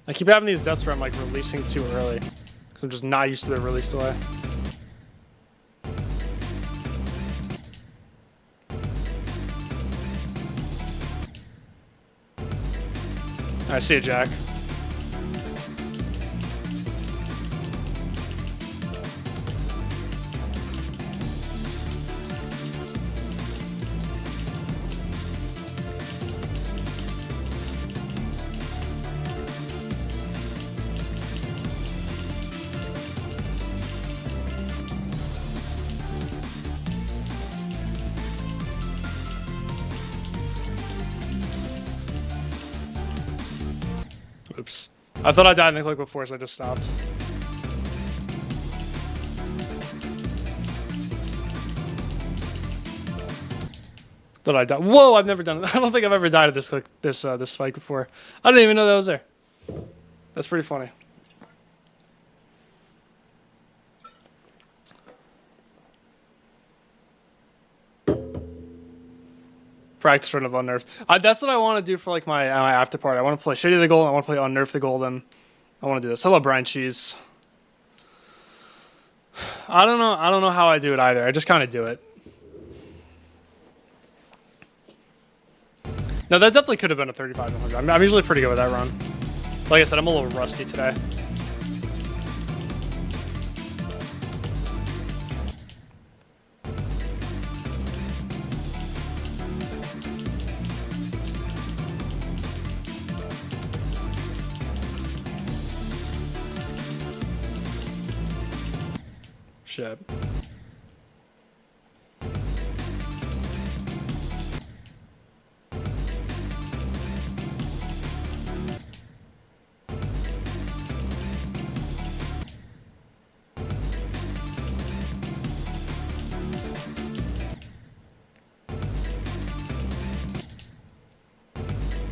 I keep having these deaths where I'm like releasing too early because I'm just not used to the release delay. I see it, Jack. Oops. I thought I died in the click before, so I just stopped. Thought I died. Whoa! I've never done it. I don't think I've ever died at this click, this spike before. I didn't even know that was there. That's pretty funny. Practice run of Unnerved. That's what I want to do for like my after party. I want to play Shady the Golden. I want to play Unnerved the Golden. I want to do this. Hello, Brian Cheese. I don't know how I do it either. I just kind of do it. No, that definitely could have been a 35 100. I'm usually pretty good with that run. Like I said, I'm a little rusty today. Shit.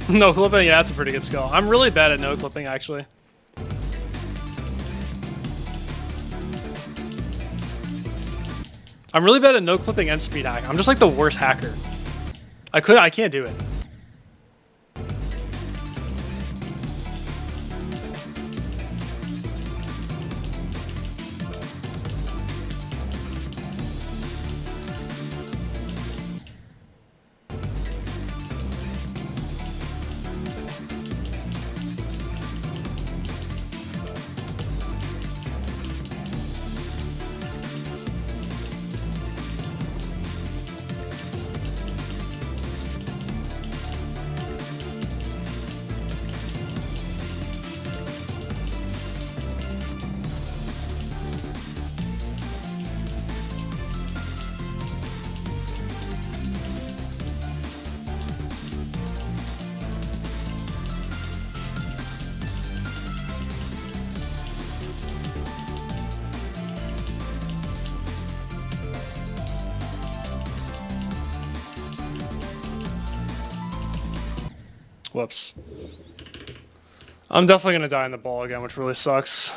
No clipping, yeah, that's a pretty good skill. I'm really bad at no clipping, actually. I'm really bad at no clipping and speed hack. I'm just like the worst hacker. I can't do it. Whoops. I'm definitely gonna die in the ball again, which really sucks.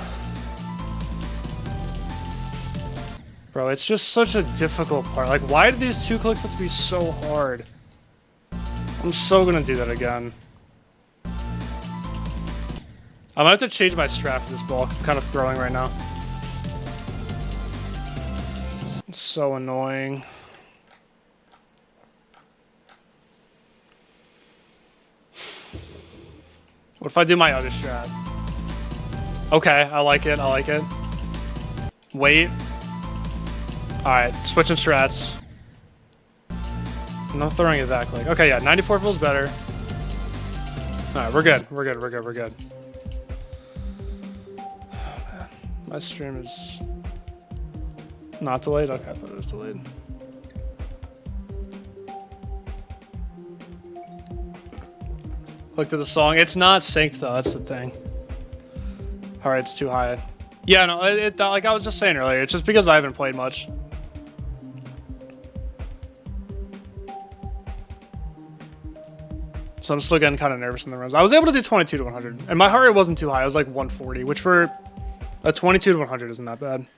Bro, it's just such a difficult part. Like, why do these 2 clicks have to be so hard? I'm so gonna do that again. I'm gonna have to change my strat for this ball because I'm kind of throwing right now. It's so annoying. What if I do my other strat? Okay, I like it, I like it. Wait. Alright, switching strats. I'm not throwing it that quick. Okay, yeah, 94 feels better. Alright, we're good, we're good, we're good, we're good. Oh, man. My stream is not delayed? Okay, I thought it was delayed. Looked at the song. It's not synced though. That's the thing. All right, it's too high. Yeah, no. Like I was just saying earlier, it's just because I haven't played much. So I'm still getting kind of nervous in the runs. I was able to do 22 to 100, and my heart rate wasn't too high. It was like 140, which for a 22 to 100 isn't that bad.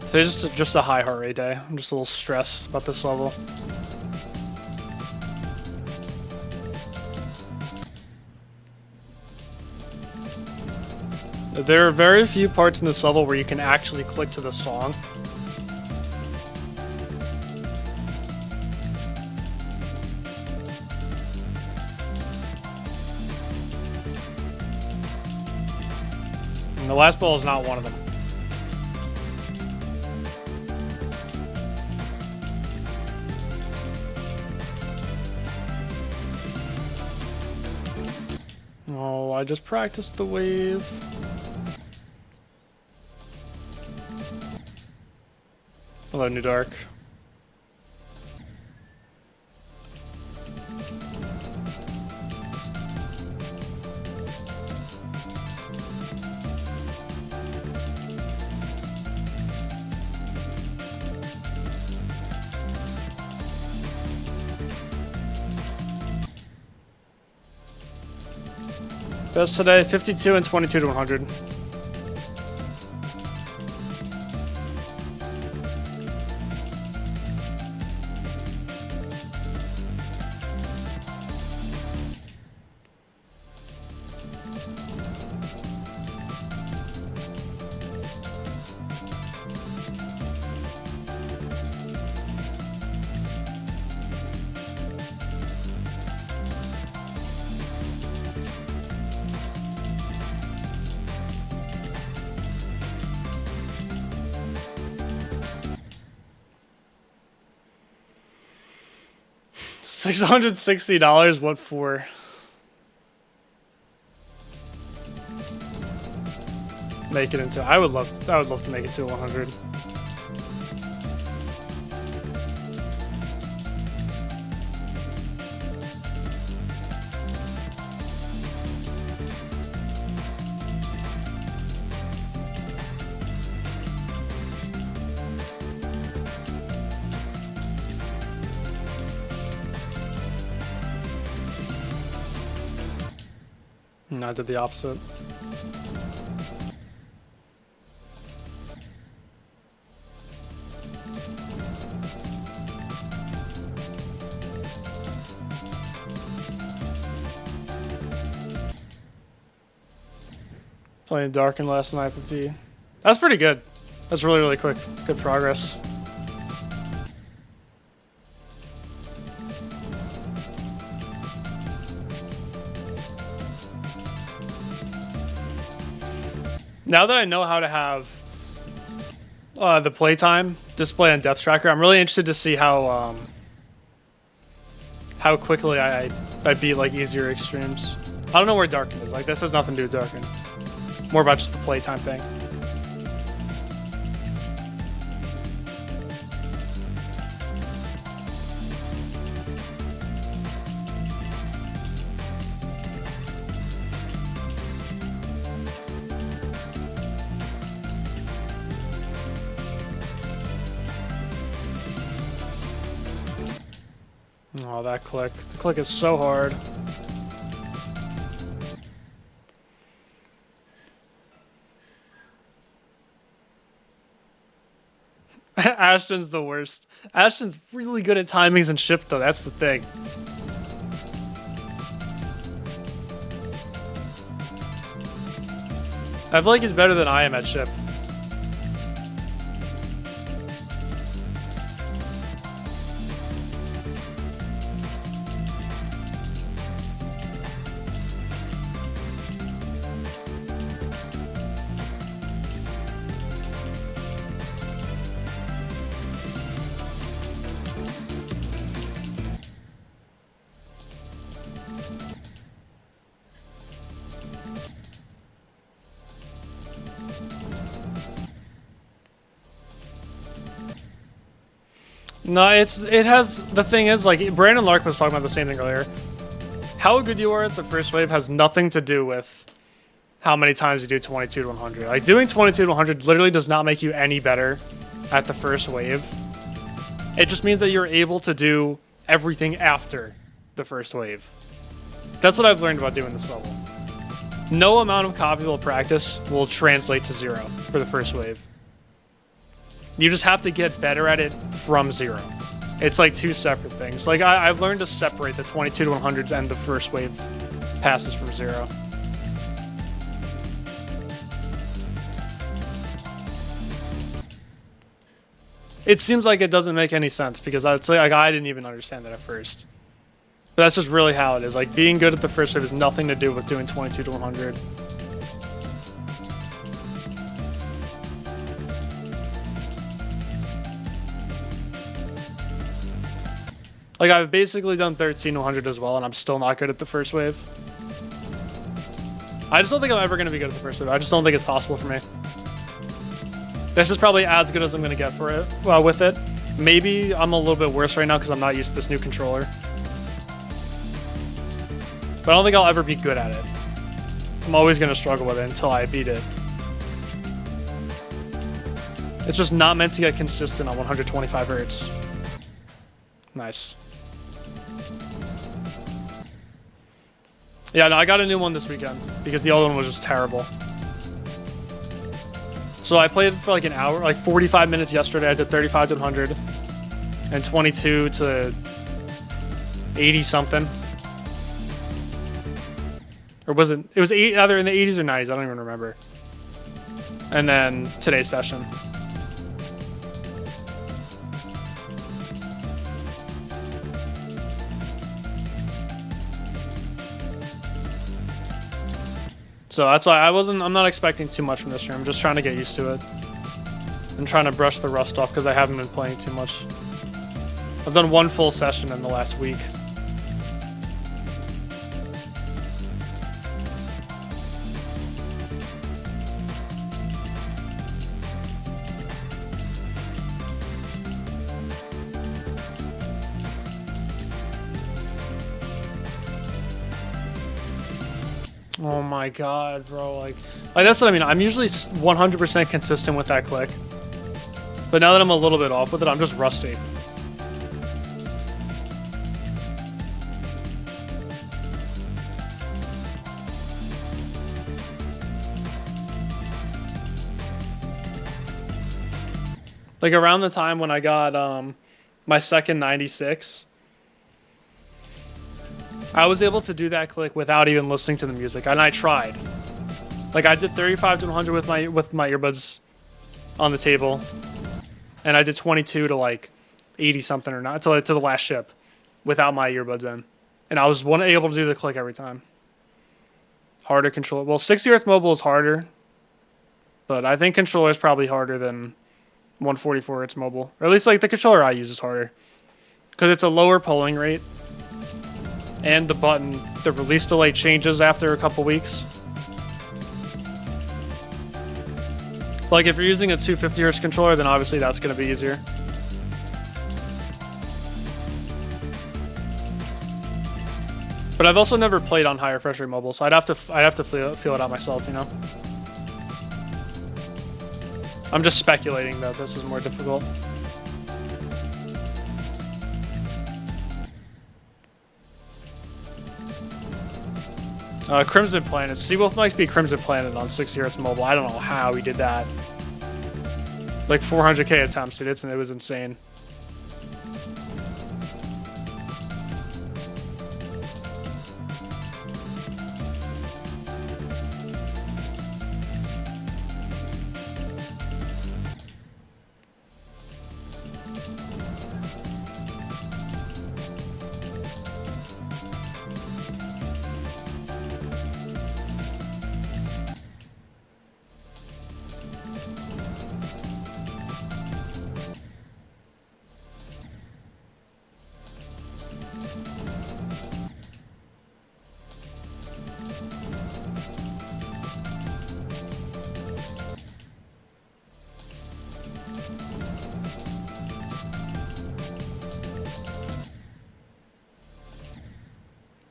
So it's just a high heart rate day. I'm just a little stressed about this level. There are very few parts in this level where you can actually click to the song. And the last ball is not one of them. Oh, I just practiced the wave. Hello, New Dark. Best today, 52 and 22 to 100. $660, what for? Make it into, I would love to make it to 100. No, I did the opposite. Playing Darken last night with T. That's pretty good. That's really, really quick. Good progress. Now that I know how to have the playtime display on Death Tracker, I'm really interested to see how quickly I beat like easier extremes. I don't know where Darken is. Like this has nothing to do with Darken. More about just the playtime thing. Oh, that click. The click is so hard. Ashton's the worst. Ashton's really good at timings and shift, though. That's the thing. I feel like he's better than I am at ship. No, it has, the thing is, like, Brandon Lark was talking about the same thing earlier. How good you are at the first wave has nothing to do with how many times you do 22 to 100. Like, doing 22 to 100 literally does not make you any better at the first wave. It just means that you're able to do everything after the first wave. That's what I've learned about doing this level. No amount of copyable practice will translate to 0 for the first wave. You just have to get better at it from 0. It's like two separate things. Like, I've learned to separate the 22 to 100s and the first wave passes from 0. It seems like it doesn't make any sense because it's like I didn't even understand that at first. But that's just really how it is. Like, being good at the first wave has nothing to do with doing 22 to 100. Like, I've basically done 13 to 100 as well, and I'm still not good at the first wave. I just don't think I'm ever going to be good at the first wave. I just don't think it's possible for me. This is probably as good as I'm going to get for it, with it. Maybe I'm a little bit worse right now because I'm not used to this new controller. But I don't think I'll ever be good at it. I'm always going to struggle with it until I beat it. It's just not meant to get consistent on 125 Hz. Nice. Yeah, no, I got a new one this weekend because the other one was just terrible. So I played for like an hour, like 45 minutes yesterday. I did 35 to 100 and 22 to 80 something. Or was it? It was either in the 80s or 90s. I don't even remember. And then today's session. So that's why I'm not expecting too much from this stream. I'm just trying to get used to it. And trying to brush the rust off because I haven't been playing too much. I've done one full session in the last week. Oh my god, bro, like that's what I mean. I'm usually 100% consistent with that click. But now that I'm a little bit off with it, I'm just rusty. Like around the time when I got my second 96, I was able to do that click without even listening to the music, and I tried. Like I did 35 to 100 with my earbuds on the table, and I did 22 to like 80 something or not to the last ship without my earbuds in, and I was able to do the click every time. Harder controller. Well, 60 Hz mobile is harder, but I think controller is probably harder than 144 Hz mobile, or at least like the controller I use is harder because it's a lower polling rate. And the release delay changes after a couple weeks. Like if you're using a 250 Hz controller, then obviously that's going to be easier. But I've also never played on higher refresh rate mobile, so I'd have to feel it out myself, you know. I'm just speculating that this is more difficult. Crimson Planet. Seawolf might be Crimson Planet on 60Hz mobile. I don't know how he did that. Like 400k attempts, dude. It was insane.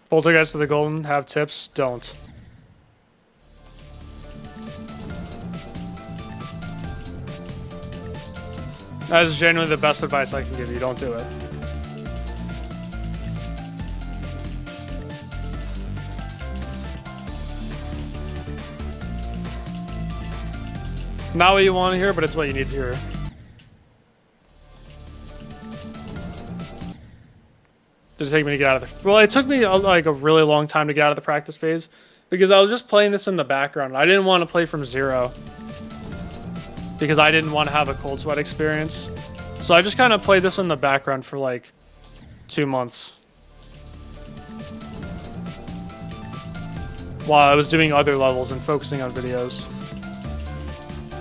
Poltergeist of the Golden have tips? Don't. That is genuinely the best advice I can give you. Don't do it. Not what you want to hear, but it's what you need to hear. Did it take me to get out of the... Well, it took me like a really long time to get out of the practice phase because I was just playing this in the background. I didn't want to play from zero because I didn't want to have a cold sweat experience. So I just kind of played this in the background for like 2 months while I was doing other levels and focusing on videos.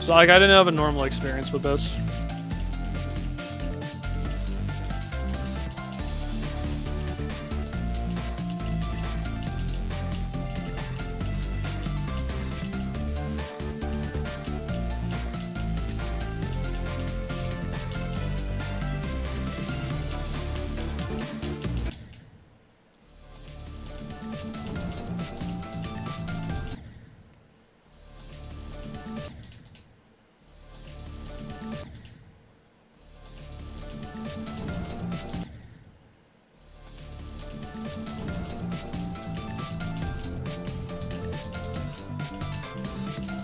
So like I didn't have a normal experience with this.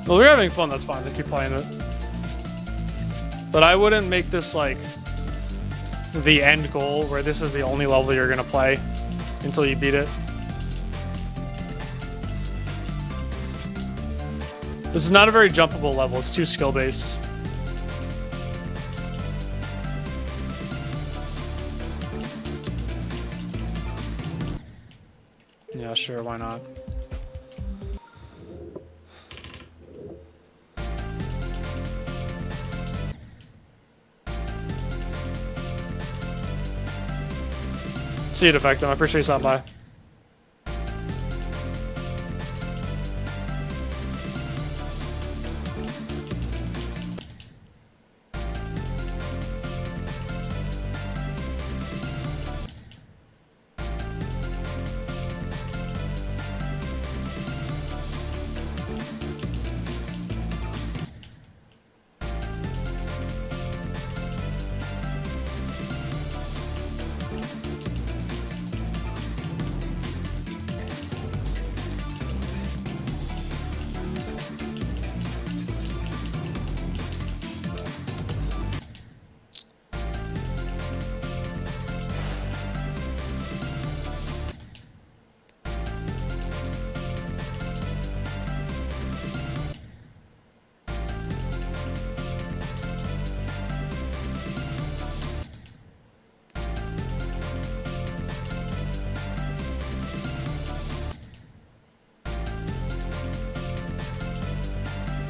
Well, we're having fun, that's fine. They keep playing it. But I wouldn't make this like the end goal where this is the only level you're gonna play until you beat it. This is not a very jumpable level, it's too skill based. Yeah, sure, why not? See you, Defectum. I appreciate you stopping by.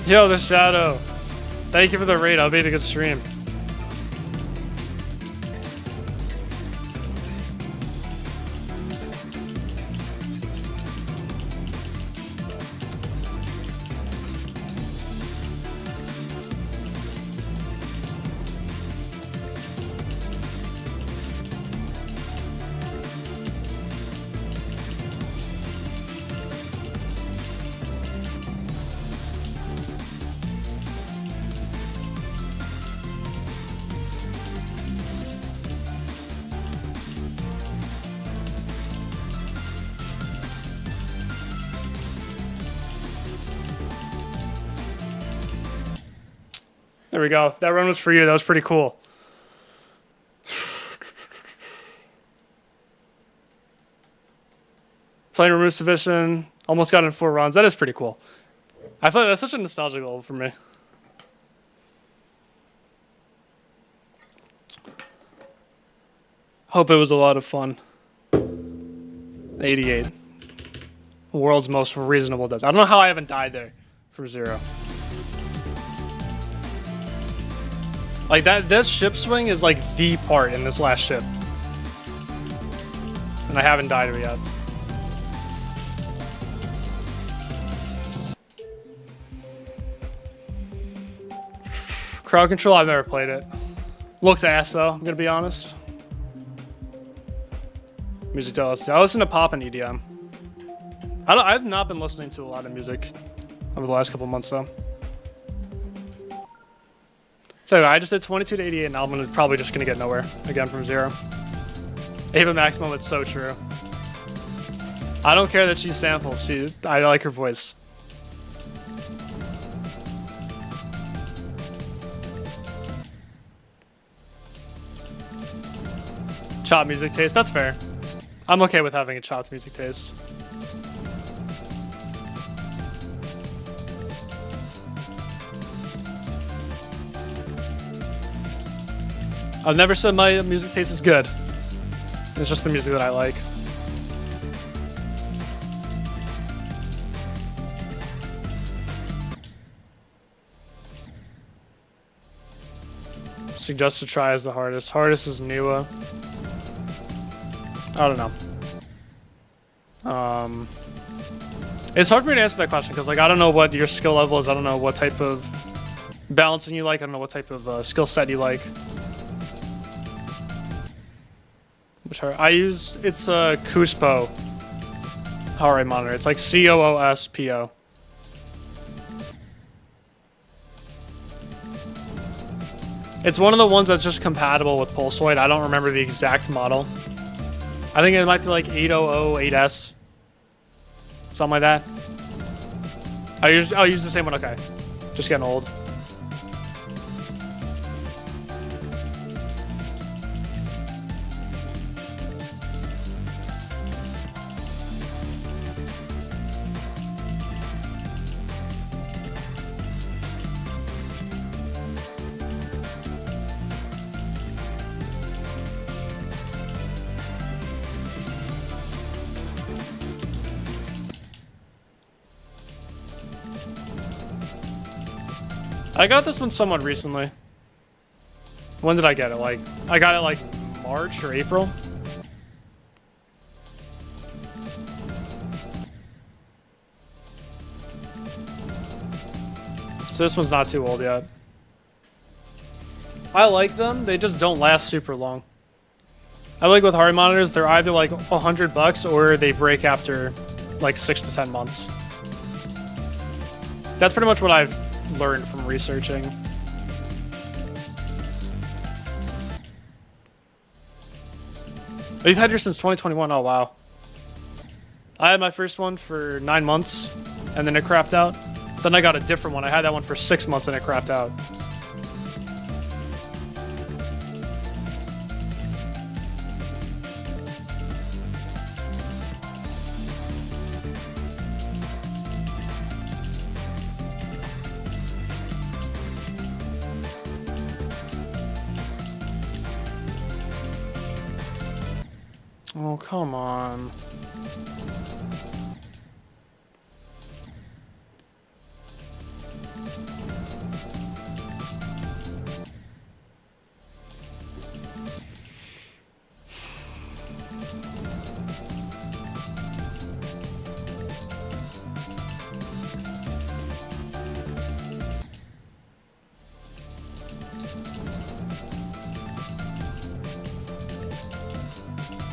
Yo, the Shadow. Thank you for the raid. I'll be a good stream. There we go. That run was for you. That was pretty cool. Playing Remove Division. Almost got in 4 runs. That is pretty cool. I feel like that's such a nostalgic level for me. Hope it was a lot of fun. 88. World's most reasonable death. I don't know how I haven't died there from 0. Like this ship swing is like the part in this last ship. And I haven't died yet. Crowd Control, I've never played it. Looks ass though, I'm gonna be honest. Music to LSD. I listen to pop and EDM. I've not been listening to a lot of music over the last couple months though. So I just did 22 to 88 and album is probably just gonna get nowhere again from 0. Ava Maximum, it's so true. I don't care that she samples. I like her voice. Chopped music taste, that's fair. I'm okay with having a chopped music taste. I've never said my music taste is good. It's just the music that I like. Suggest to try is the hardest. Hardest is Niwa. I don't know. It's hard for me to answer that question because, like, I don't know what your skill level is. I don't know what type of balancing you like. I don't know what type of skill set you like. Which I use, it's a Cuspo heart rate monitor. It's like COOSPO. It's one of the ones that's just compatible with Pulsoid. I don't remember the exact model. I think it might be like 8008S. Something like that. I'll use the same one, okay. Just getting old. I got this one somewhat recently. When did I get it? Like, I got it like March or April. So this one's not too old yet. I like them, they just don't last super long. I like with hard monitors, they're either like $100 or they break after like 6 to 10 months. That's pretty much what I've learned from researching. Oh, you've had yours since 2021. Oh wow. I had my first one for 9 months and then it crapped out. Then I got a different one. I had that one for 6 months and it crapped out. Oh, come on.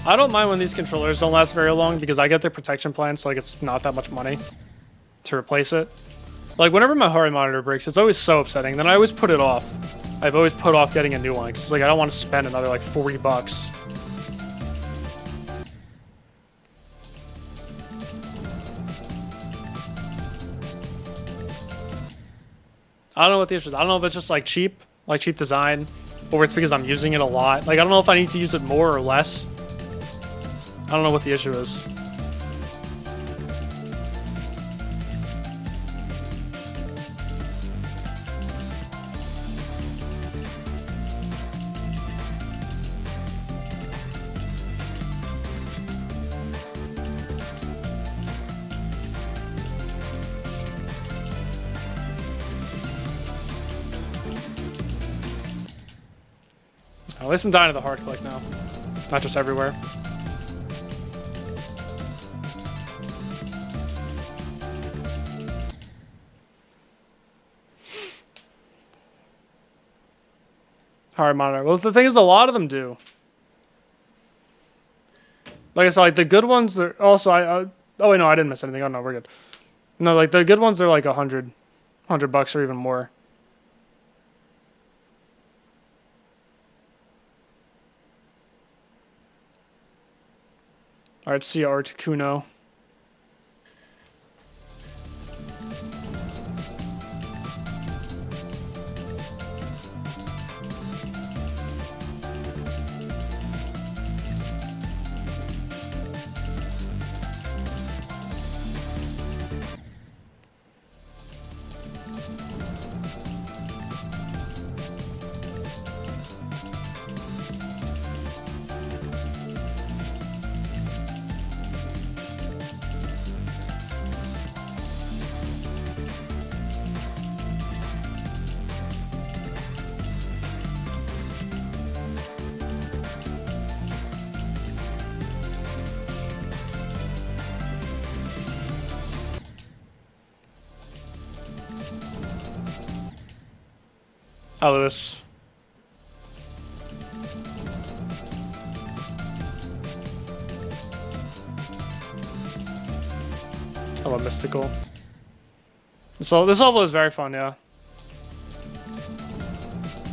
I don't mind when these controllers don't last very long because I get their protection plan, so like it's not that much money to replace it. Like whenever my Hori monitor breaks, it's always so upsetting. Then I always put it off. I've always put off getting a new one because like I don't want to spend another like $40. I don't know what the issue is. I don't know if it's just like cheap design, or it's because I'm using it a lot. Like, I don't know if I need to use it more or less. I don't know what the issue is. At least I'm dying to the hard click now. Not just everywhere. Hard monitor. Well, the thing is, a lot of them do. Like I said, like the good ones, they're also, oh wait, no, I didn't miss anything. Oh no, we're good. No, like the good ones, they're like $100 or even more. Alright, see Art Kuno. Hi, Lewis. Hello, Mystical. So this level is very fun, yeah.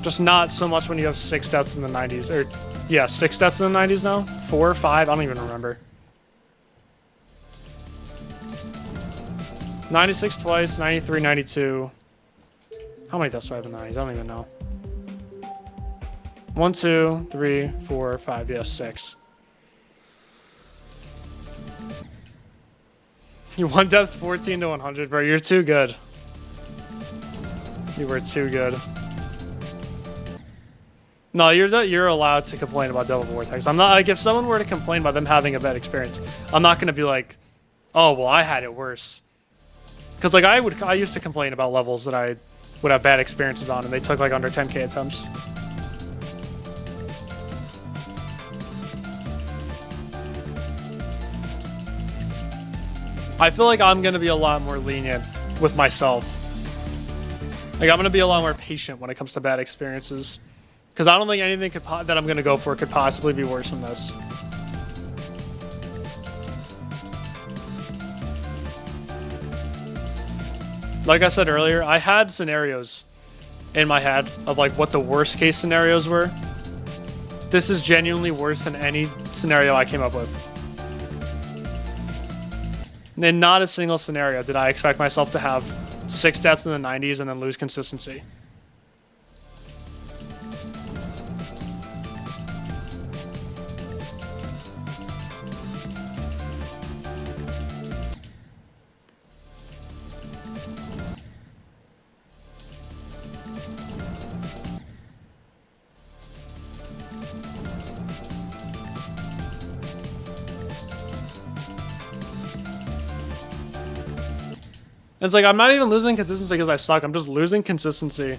Just not so much when you have 6 deaths in the 90s. Or, yeah, 6 deaths in the 90s now? 4 or 5? I don't even remember. 96 twice, 93, 92. How many deaths do I have in the 90s? I don't even know. 1, 2, 3, 4, 5. Yeah, 6. You one death 14 to 100, bro. You're too good. You were too good. No, you're allowed to complain about Devil Vortex. I'm not like, if someone were to complain about them having a bad experience, I'm not gonna be like, oh well, I had it worse. Because like I used to complain about levels that I would have bad experiences on, and they took like under 10k attempts. I feel like I'm gonna be a lot more lenient with myself. Like I'm gonna be a lot more patient when it comes to bad experiences, because I don't think anything that I'm gonna go for could possibly be worse than this. Like I said earlier, I had scenarios in my head of like what the worst case scenarios were. This is genuinely worse than any scenario I came up with. In not a single scenario did I expect myself to have 6 deaths in the 90s and then lose consistency. It's like, I'm not even losing consistency because I suck. I'm just losing consistency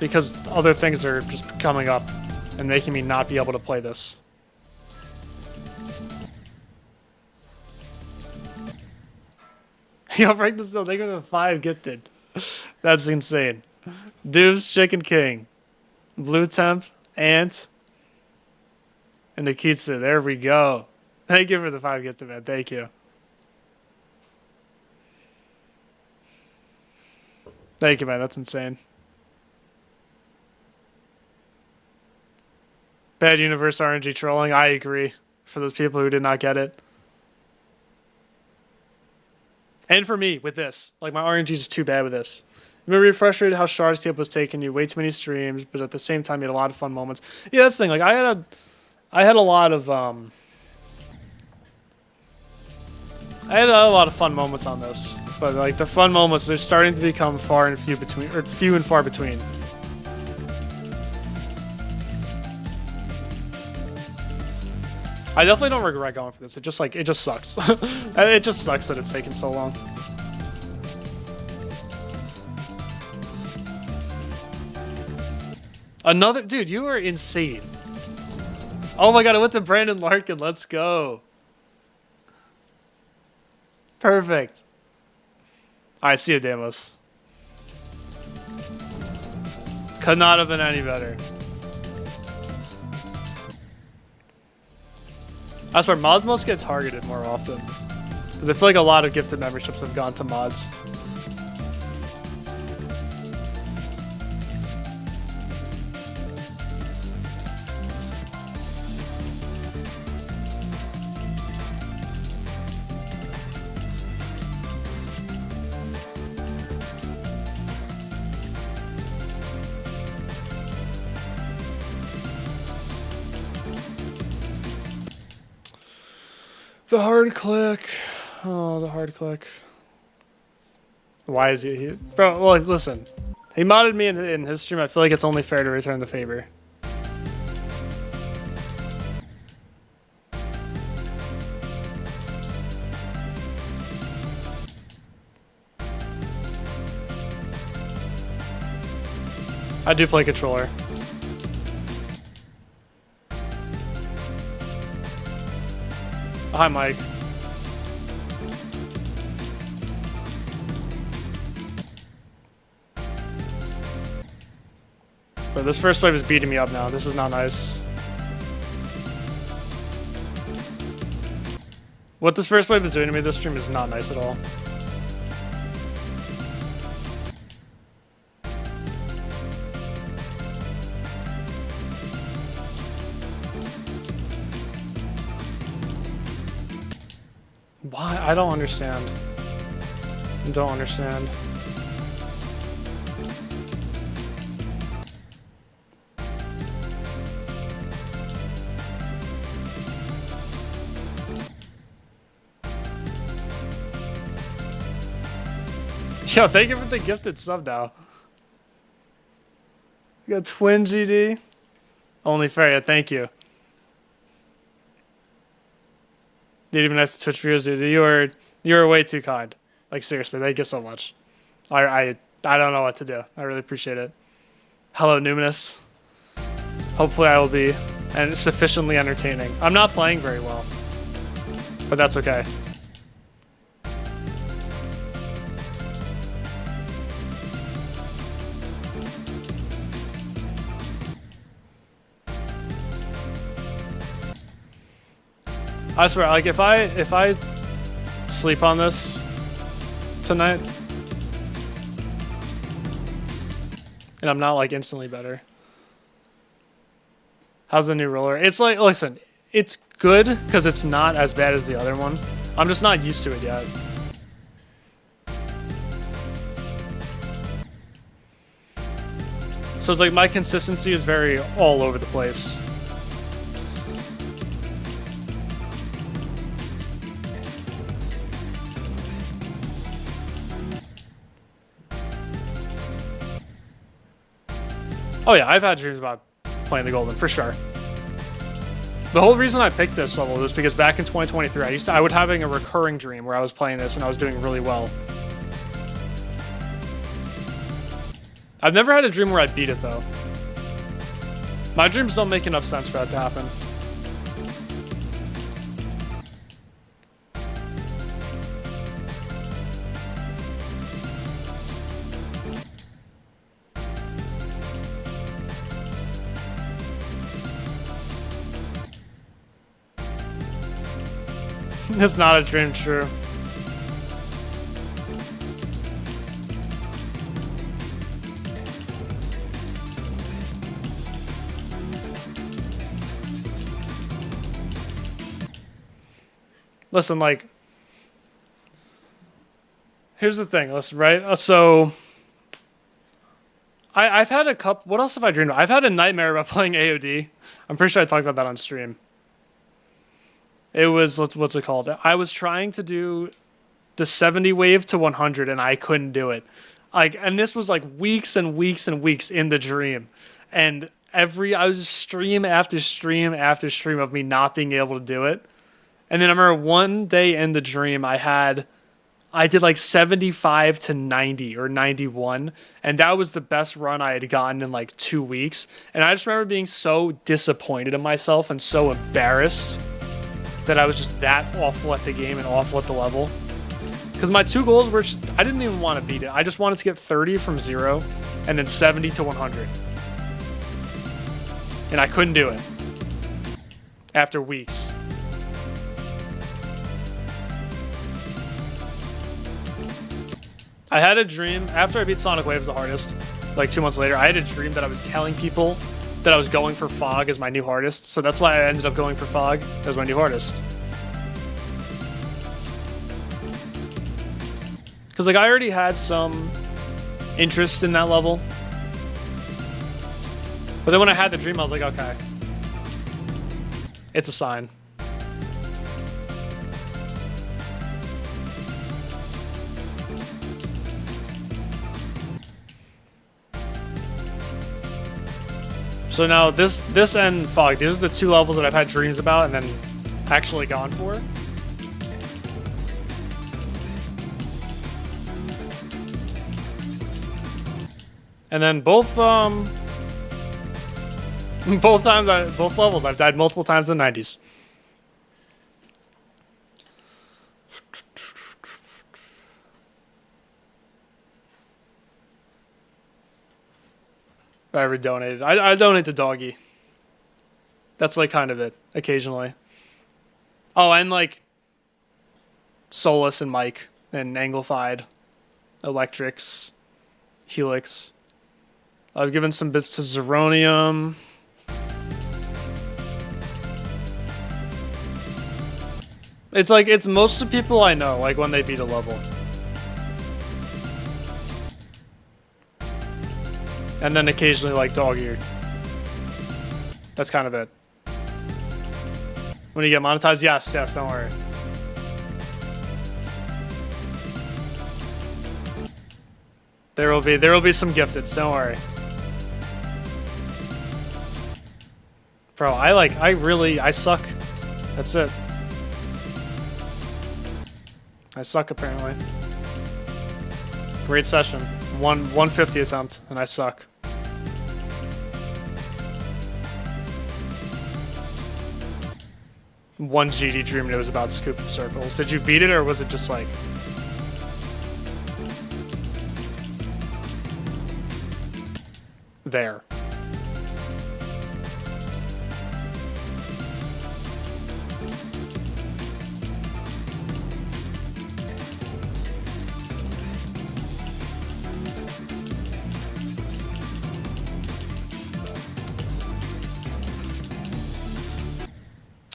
because other things are just coming up and making me not be able to play this. Yo, break this up. Thank you for the 5 gifted. That's insane. Dubes, Chicken King, Blue Temp, Ant, and Nikitsu. There we go. Thank you for the 5 gifted, man. Thank you. Thank you, man. That's insane. Bad universe RNG trolling. I agree. For those people who did not get it. And for me, with this, like my RNG is too bad with this. Remember, you're frustrated how Shard's tape was taking you way too many streams, but at the same time, you had a lot of fun moments. Yeah, that's the thing. Like I had a lot of fun moments on this, but like the fun moments, they're starting to become few and far between. I definitely don't regret going for this. It just sucks. It just sucks that it's taken so long. Another dude, you are insane. Oh my god, I went to Brandon Larkin. Let's go. Perfect. Alright, see you, Damos. Could not have been any better. I swear, mods must get targeted more often. Because I feel like a lot of gifted memberships have gone to mods. The hard click. Oh, the hard click. Why is he here? Bro, well, listen. He modded me in his stream. I feel like it's only fair to return the favor. I do play controller. Hi, Mike. But this first wave is beating me up now. This is not nice. What this first wave is doing to me this stream is not nice at all. Why? I don't understand. Don't understand. Yo, thank you for the gifted sub now. You got twin GD? Only fair, yeah, thank you. Dude, even nice to Twitch viewers, dude. You were way too kind. Like seriously, thank you so much. I don't know what to do. I really appreciate it. Hello, Numinous. Hopefully I will be sufficiently entertaining. I'm not playing very well, but that's okay. I swear, like if I sleep on this tonight and I'm not like instantly better. How's the new roller? It's like, listen, it's good because it's not as bad as the other one. I'm just not used to it yet. So it's like my consistency is very all over the place. Oh yeah, I've had dreams about playing the Golden, for sure. The whole reason I picked this level is because back in 2023, I was having a recurring dream where I was playing this and I was doing really well. I've never had a dream where I beat it though. My dreams don't make enough sense for that to happen. It's not a dream, true. Listen, like, Here's the thing. Listen, right? So I've had a couple. What else have I dreamed of? I've had a nightmare about playing AOD. I'm pretty sure I talked about that on stream. It was what's it called? I was trying to do the 70 wave to 100, and I couldn't do it. And this was like weeks and weeks and weeks in the dream, and I was stream after stream after stream of me not being able to do it. And then I remember one day in the dream, I did like 75 to 90 or 91, and that was the best run I had gotten in like 2 weeks. And I just remember being so disappointed in myself and so embarrassed that I was just that awful at the game and awful at the level. Because my two goals were just, I didn't even want to beat it. I just wanted to get 30 from 0 and then 70 to 100. And I couldn't do it after weeks. I had a dream after I beat Sonic Waves the hardest, like 2 months later. I had a dream that I was telling people that I was going for Fog as my new hardest. So that's why I ended up going for Fog as my new hardest. Because like I already had some interest in that level. But then when I had the dream, I was like, okay. It's a sign. So now this and Fog, these are the two levels that I've had dreams about and then actually gone for. And then both levels I've died multiple times in the 90s. I ever donated. I donate to Doggy. That's like kind of it, occasionally. Oh, and like Solus and Mike and Anglified, Electrics, Helix. I've given some bits to Zeronium. It's like, it's most of the people I know, like when they beat a level. And then occasionally like Dog Ear. That's kind of it. When you get monetized, yes, don't worry. There will be some gifteds, don't worry. Bro, I suck. That's it. I suck apparently. Great session. 150 attempt, and I suck. One GD dream and it was about scooping circles. Did you beat it or was it just like... there?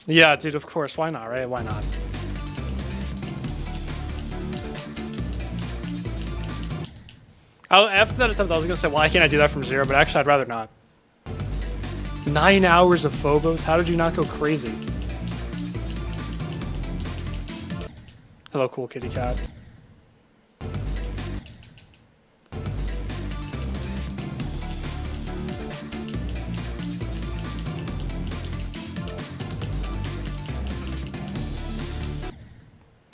Yeah, dude, of course. Why not, right? Why not? After that attempt, I was going to say, why can't I do that from 0? But actually, I'd rather not. 9 hours of Phobos? How did you not go crazy? Hello, cool kitty cat.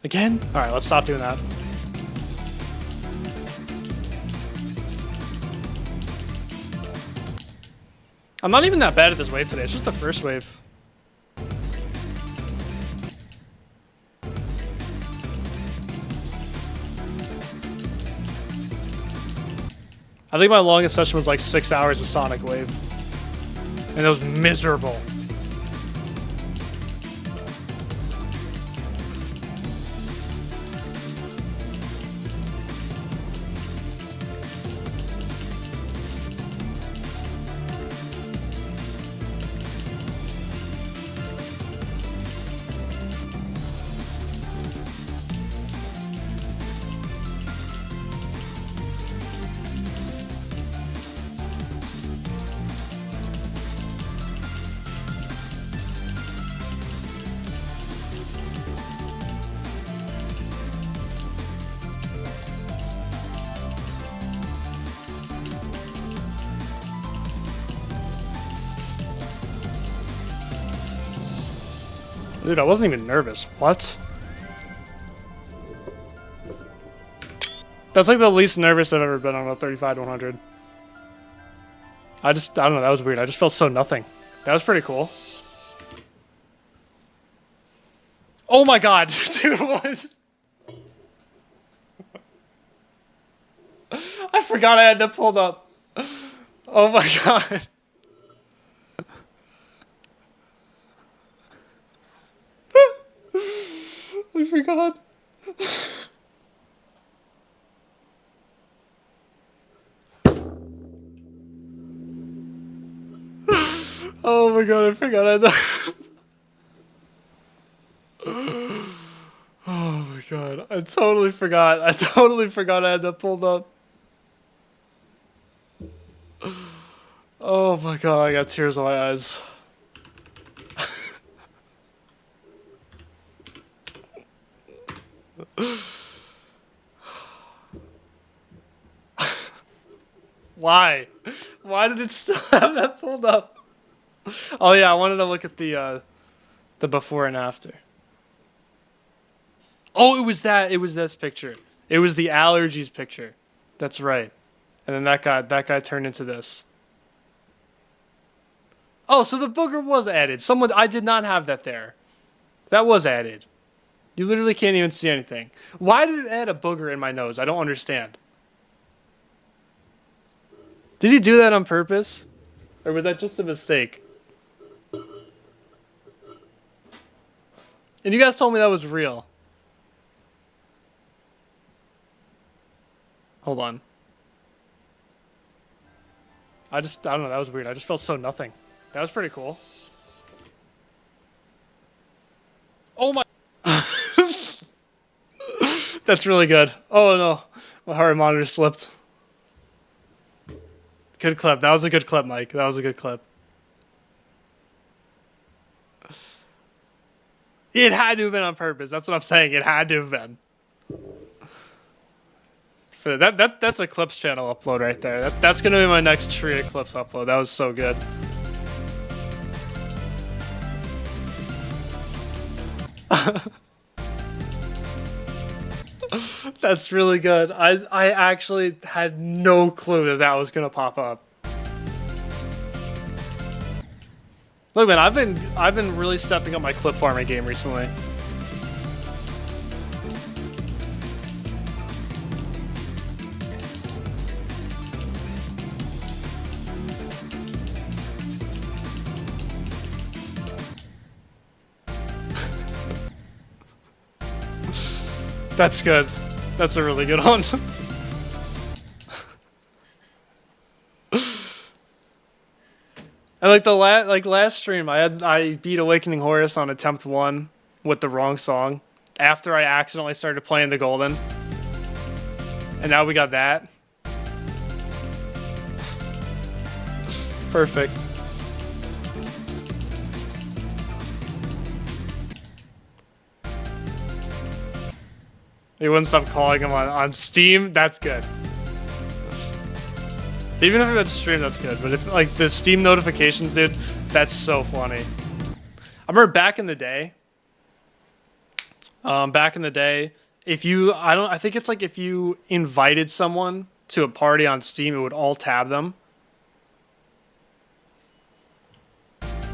Again? Alright, let's stop doing that. I'm not even that bad at this wave today, it's just the first wave. I think my longest session was like 6 hours of Sonic Wave. And it was miserable. Dude, I wasn't even nervous. What? That's like the least nervous I've ever been on a 35 to 100. I don't know, that was weird. I just felt so nothing. That was pretty cool. Oh my god, dude, what? I forgot I had that pulled up. Oh my god. I forgot. Oh my god, I forgot I had that. Oh my god, I totally forgot. I totally forgot I had that pulled up. Oh my god, I got tears in my eyes. Why? Why did it still have that pulled up? Oh yeah, I wanted to look at the before and after. Oh, it was that. It was this picture. It was the allergies picture. That's right. And then that guy turned into this. Oh, so the booger was added. I did not have that there. That was added. You literally can't even see anything. Why did it add a booger in my nose? I don't understand. Did he do that on purpose? Or was that just a mistake? And you guys told me that was real. Hold on. I don't know, that was weird. I just felt so nothing. That was pretty cool. Oh my... That's really good. Oh no, my heart monitor slipped. Good clip. That was a good clip, Mike. That was a good clip. It had to have been on purpose. That's what I'm saying. It had to have been. That's a clips channel upload right there. That's gonna be my next tree of clips upload. That was so good. That's really good. I actually had no clue that was gonna pop up. Look, man, I've been really stepping up my clip farming game recently. That's good. That's a really good one. And like last stream, I beat Awakening Horus on attempt 1 with the wrong song after I accidentally started playing the Golden. And now we got that. Perfect. He wouldn't stop calling him on Steam. That's good. Even if it's stream, that's good. But if like the Steam notifications, dude, that's so funny. I remember back in the day. If you, I think it's like if you invited someone to a party on Steam, it would all tab them.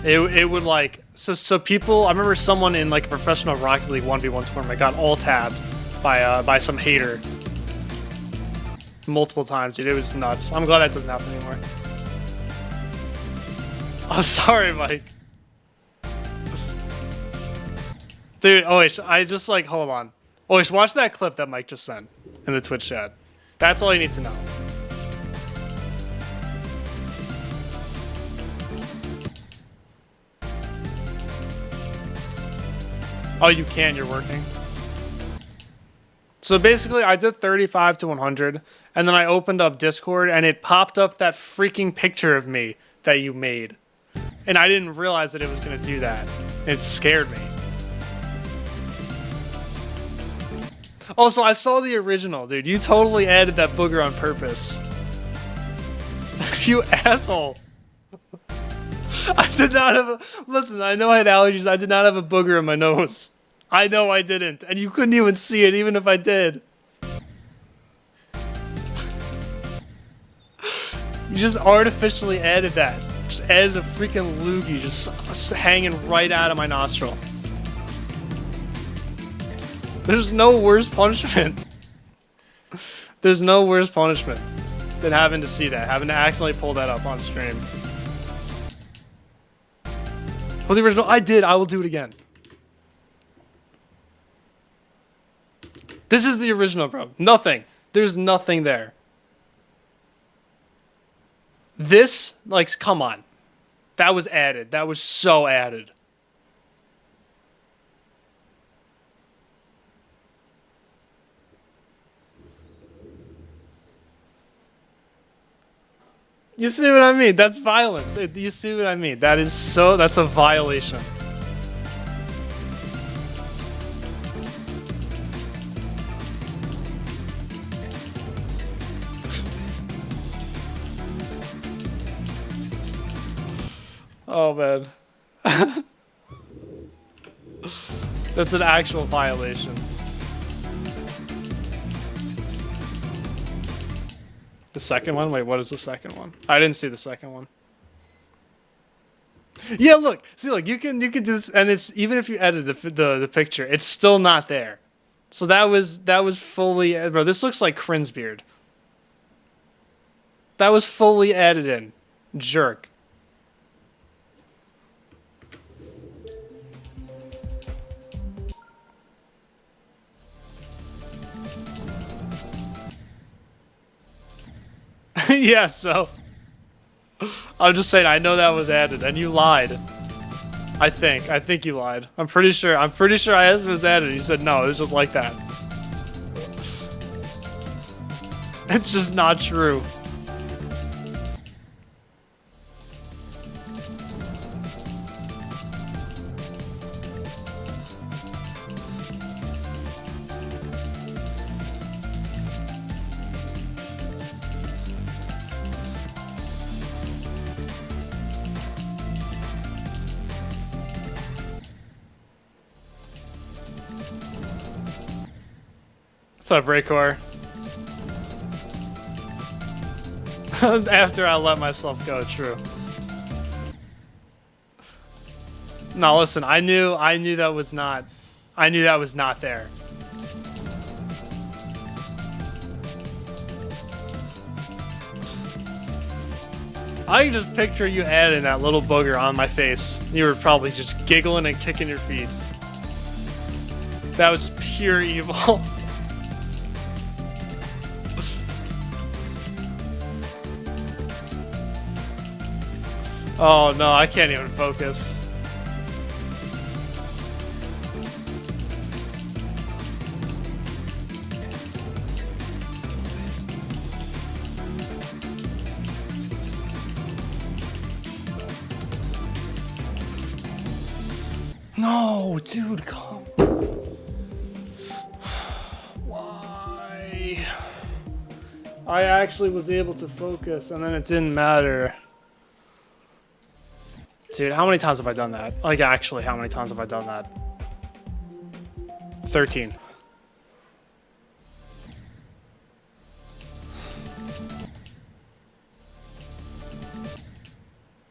It would like so people. I remember someone in like a professional Rocket League 1v1 tournament got all tabbed by some hater multiple times, dude. It was nuts. I'm glad that doesn't happen anymore. Oh, sorry, Mike. Dude, Oish, I just like hold on. Oish, watch that clip that Mike just sent in the Twitch chat. That's all you need to know. Oh, you can. You're working. So basically, I did 35 to 100, and then I opened up Discord, and it popped up that freaking picture of me that you made. And I didn't realize that it was going to do that. It scared me. Also, I saw the original, dude. You totally added that booger on purpose. You asshole. I did not have a... Listen, I know I had allergies. I did not have a booger in my nose. I know I didn't. And you couldn't even see it, even if I did. You just artificially added that. Just added a freaking loogie just hanging right out of my nostril. There's no worse punishment. There's no worse punishment than having to see that, having to accidentally pull that up on stream. Well, the original, I did. I will do it again. This is the original, bro. Nothing. There's nothing there. This, like, come on. That was added. That was so added. You see what I mean? That's violence. You see what I mean? That is so... That's a violation. Oh, man. That's an actual violation. The second one? Wait, what is the second one? I didn't see the second one. Yeah, look. See, look. You can do this, and it's even if you edit the picture, it's still not there. So that was fully, bro. This looks like Crin's beard. That was fully added in. Jerk. Yeah, so I'm just saying I know that was added and you lied. I think you lied. I'm pretty sure I asked if it was added. You said no, it was just like that. It's just not true. What's up, Raycor? After I let myself go, true. No, listen, I knew that was not there. I can just picture you adding that little booger on my face. You were probably just giggling and kicking your feet. That was just pure evil. Oh no, I can't even focus. No, dude, come. Why? I actually was able to focus and then it didn't matter. Dude, how many times have I done that? Like, actually, how many times have I done that? 13.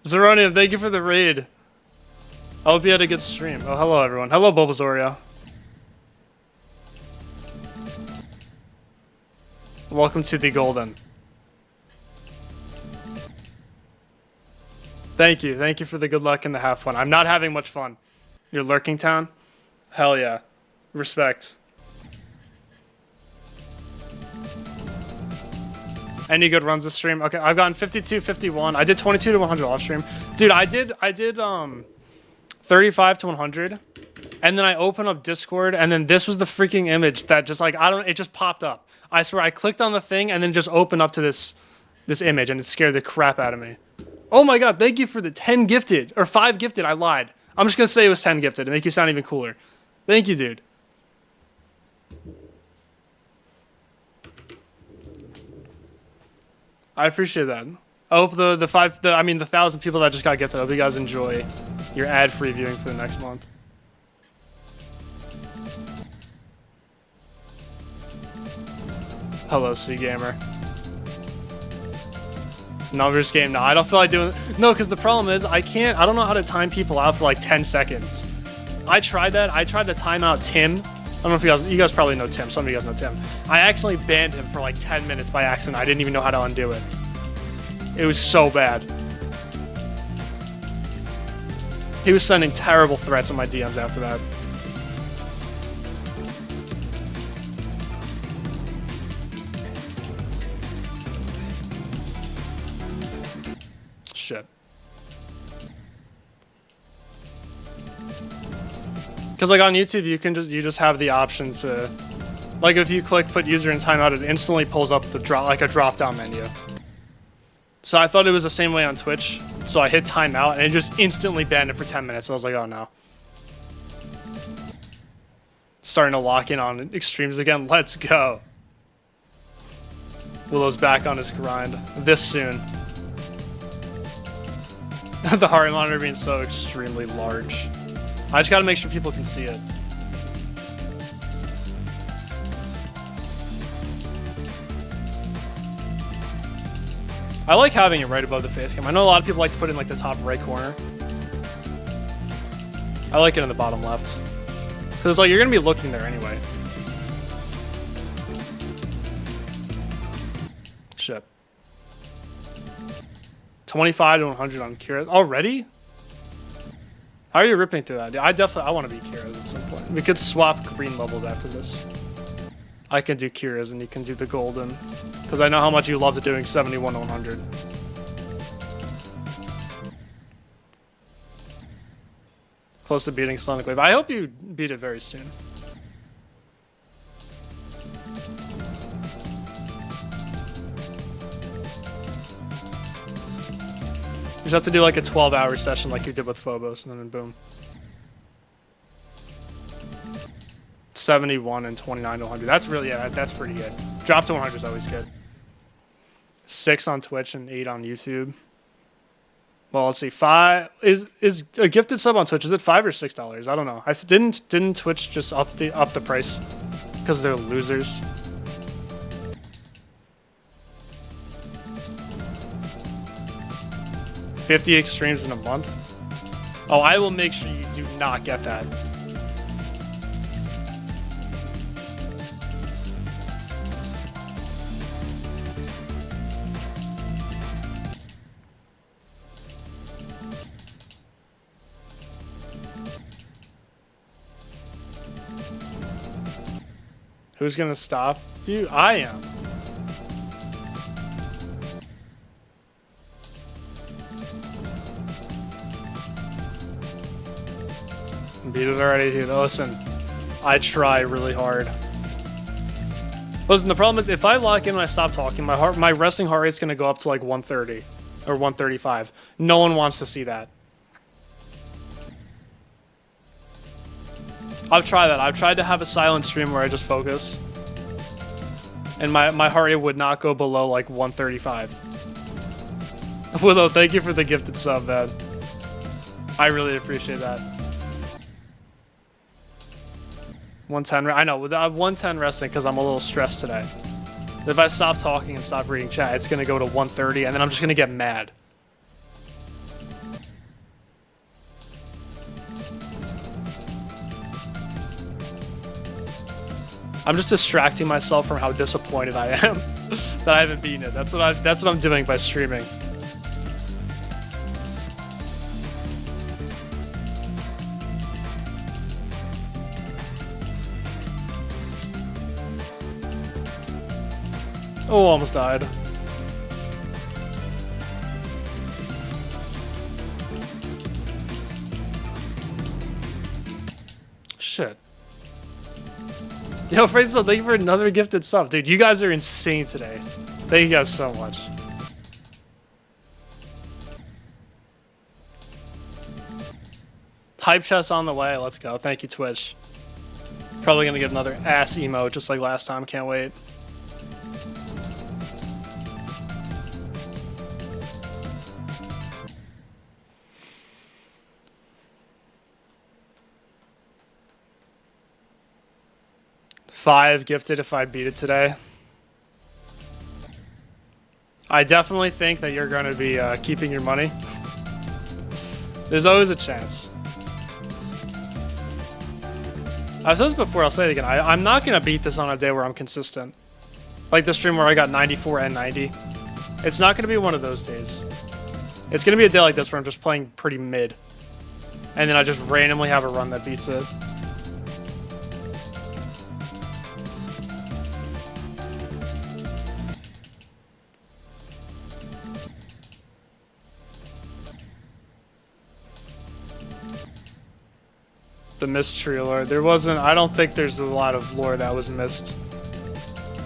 Zeronium, thank you for the raid. I hope you had a good stream. Oh, hello, everyone. Hello, Bulbasaureo. Welcome to the Golden. Thank you. Thank you for the good luck and the have fun. I'm not having much fun. You're lurking town? Hell yeah. Respect. Any good runs this stream? Okay, I've gotten 52, 51. I did 22 to 100 off stream. Dude, I did 35 to 100. And then I opened up Discord and then this was the freaking image that just like, it just popped up. I swear I clicked on the thing and then just opened up to this image and it scared the crap out of me. Oh my god, thank you for the 10 gifted. Or 5 gifted, I lied. I'm just gonna say it was 10 gifted to make you sound even cooler. Thank you, dude. I appreciate that. I hope the 1,000 people that just got gifted, I hope you guys enjoy your ad-free viewing for the next month. Hello, C Gamer. Numbers game. No, I don't feel like doing. No, because the problem is I don't know how to time people out for like 10 seconds. I tried that. I tried to time out Tim. I don't know if you guys probably know Tim. Some of you guys know Tim. I actually banned him for like 10 minutes by accident. I didn't even know how to undo it. It was so bad. He was sending terrible threats on my DMs after that. Shit. Because like on YouTube, you just have the option to, like if you click put user in timeout, it instantly pulls up the drop down menu. So I thought it was the same way on Twitch. So I hit timeout and it just instantly banned it for 10 minutes. I was like, oh no. Starting to lock in on extremes again. Let's go. Willow's back on his grind this soon. The heart monitor being so extremely large. I just gotta make sure people can see it. I like having it right above the face cam. I know a lot of people like to put it in like the top right corner. I like it in the bottom left. Because it's like you're gonna be looking there anyway. Shit. 25 to 100 on Kira. Already? How are you ripping through that? Dude, I want to be Kira's at some point. We could swap green levels after this. I can do Kira's and you can do the golden. Because I know how much you love doing 71 to 100. Close to beating Sonic Wave. I hope you beat it very soon. You just have to do like a 12-hour session like you did with Phobos, and then boom. 71 and 29 to 100. That's really, yeah, that's pretty good. Drop to 100 is always good. 6 on Twitch and 8 on YouTube. Well, let's see. 5 is a gifted sub on Twitch. Is it $5 or $6? I don't know. Didn't Twitch just up the price because they're losers? $50 extremes in a month? Oh, I will make sure you do not get that. Who's gonna stop you? I am. Beat it already, dude. Listen, I try really hard. Listen, the problem is if I lock in and I stop talking, my resting heart rate's gonna go up to like 130 or 135. No one wants to see that. I've tried that. I've tried to have a silent stream where I just focus. And my heart rate would not go below like 135. Willow, thank you for the gifted sub, man. I really appreciate that. 110, I know, I'm 110 resting because I'm a little stressed today. If I stop talking and stop reading chat, it's going to go to 130 and then I'm just going to get mad. I'm just distracting myself from how disappointed I am that I haven't beaten it. That's what I'm doing by streaming. Oh, almost died. Shit. Yo, Francis, thank you for another gifted sub. Dude, you guys are insane today. Thank you guys so much. Hype chest on the way. Let's go. Thank you, Twitch. Probably gonna get another ass emote just like last time. Can't wait. 5 gifted if I beat it today. I definitely think that you're going to be keeping your money. There's always a chance. I've said this before, I'll say it again. I'm not going to beat this on a day where I'm consistent. Like the stream where I got 94 and 90. It's not going to be one of those days. It's going to be a day like this where I'm just playing pretty mid. And then I just randomly have a run that beats it. The mystery lore. There wasn't... I don't think there's a lot of lore that was missed.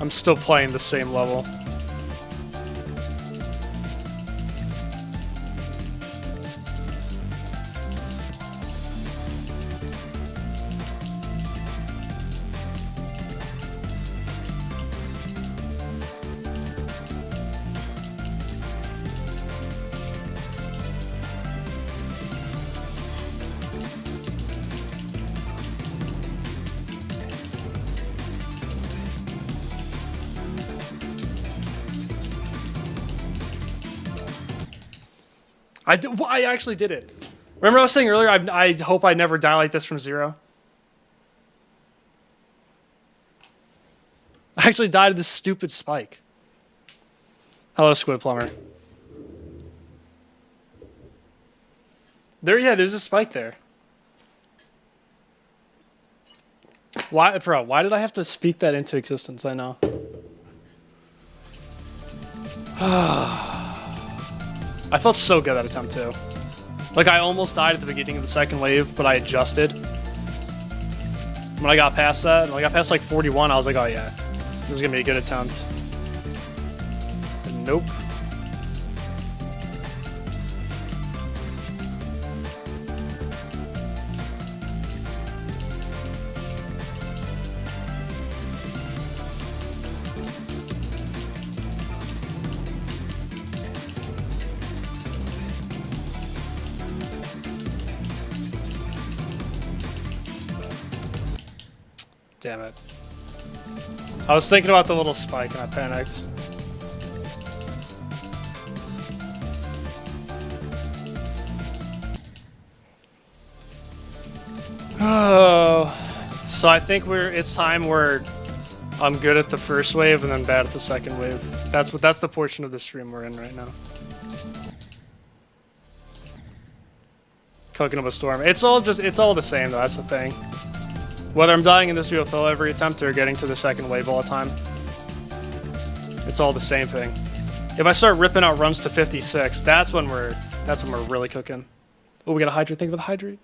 I'm still playing the same level. I actually did it. Remember I was saying earlier, I hope I never die like this from 0? I actually died of this stupid spike. Hello, Squid Plumber. There, yeah, there's a spike there. Why, bro, why did I have to speak that into existence? I know. I felt so good that attempt too. Like I almost died at the beginning of the second wave, but I adjusted. When I got past that, when I got past like 41, I was like, oh yeah, this is gonna be a good attempt. But nope. Damn it. I was thinking about the little spike and I panicked. Oh, so I think it's time where I'm good at the first wave and then bad at the second wave. That's the portion of the stream we're in right now. Cooking up a storm. It's all the same though, that's the thing. Whether I'm dying in this UFO every attempt or getting to the second wave all the time, it's all the same thing. If I start ripping out runs to 56, that's when we're really cooking. Oh, we got a hydrate. Think of the hydrate.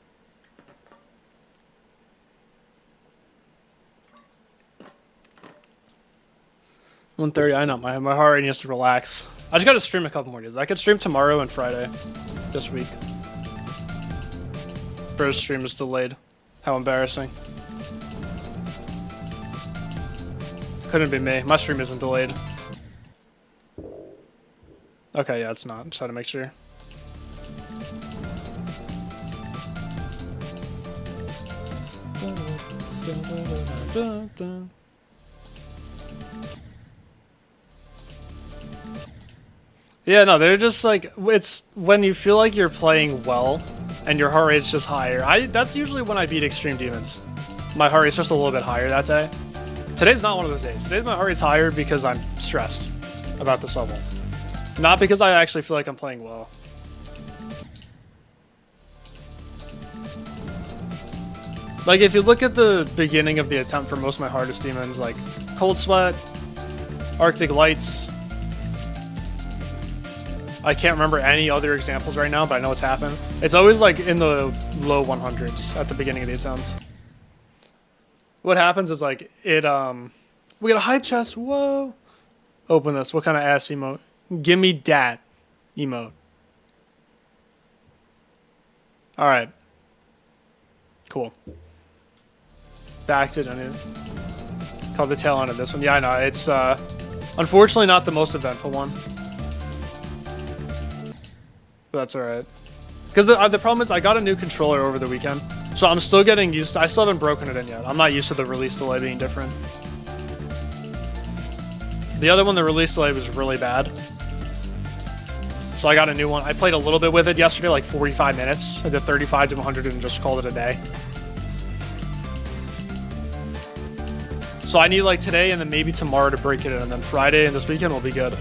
$130. I know my heart rate needs to relax. I just got to stream a couple more days. I could stream tomorrow and Friday this week. Bro's stream is delayed. How embarrassing. Couldn't be me. My stream isn't delayed. Okay, yeah, it's not. Just had to make sure. Yeah, no, they're just like, it's when you feel like you're playing well and your heart rate's just higher. That's usually when I beat Extreme Demons. My heart rate's just a little bit higher that day. Today's not one of those days. Today's my heart rate's higher because I'm stressed about this level. Not because I actually feel like I'm playing well. Like, if you look at the beginning of the attempt for most of my hardest demons, like Cold Sweat, Arctic Lights. I can't remember any other examples right now, but I know it's happened. It's always like in the low 100s at the beginning of the attempt. What happens is like, we got a hype chest, whoa. Open this, what kind of ass emote? Give me dat emote. Alright. Cool. Backed it on it. Called the tail end of this one. Yeah, I know, it's unfortunately not the most eventful one. But that's alright. Because the problem is I got a new controller over the weekend. So I'm still getting used to... I still haven't broken it in yet. I'm not used to the release delay being different. The other one, the release delay was really bad. So I got a new one. I played a little bit with it yesterday, like 45 minutes. I did 35 to 100 and just called it a day. So I need like today and then maybe tomorrow to break it in, and then Friday and this weekend will be good.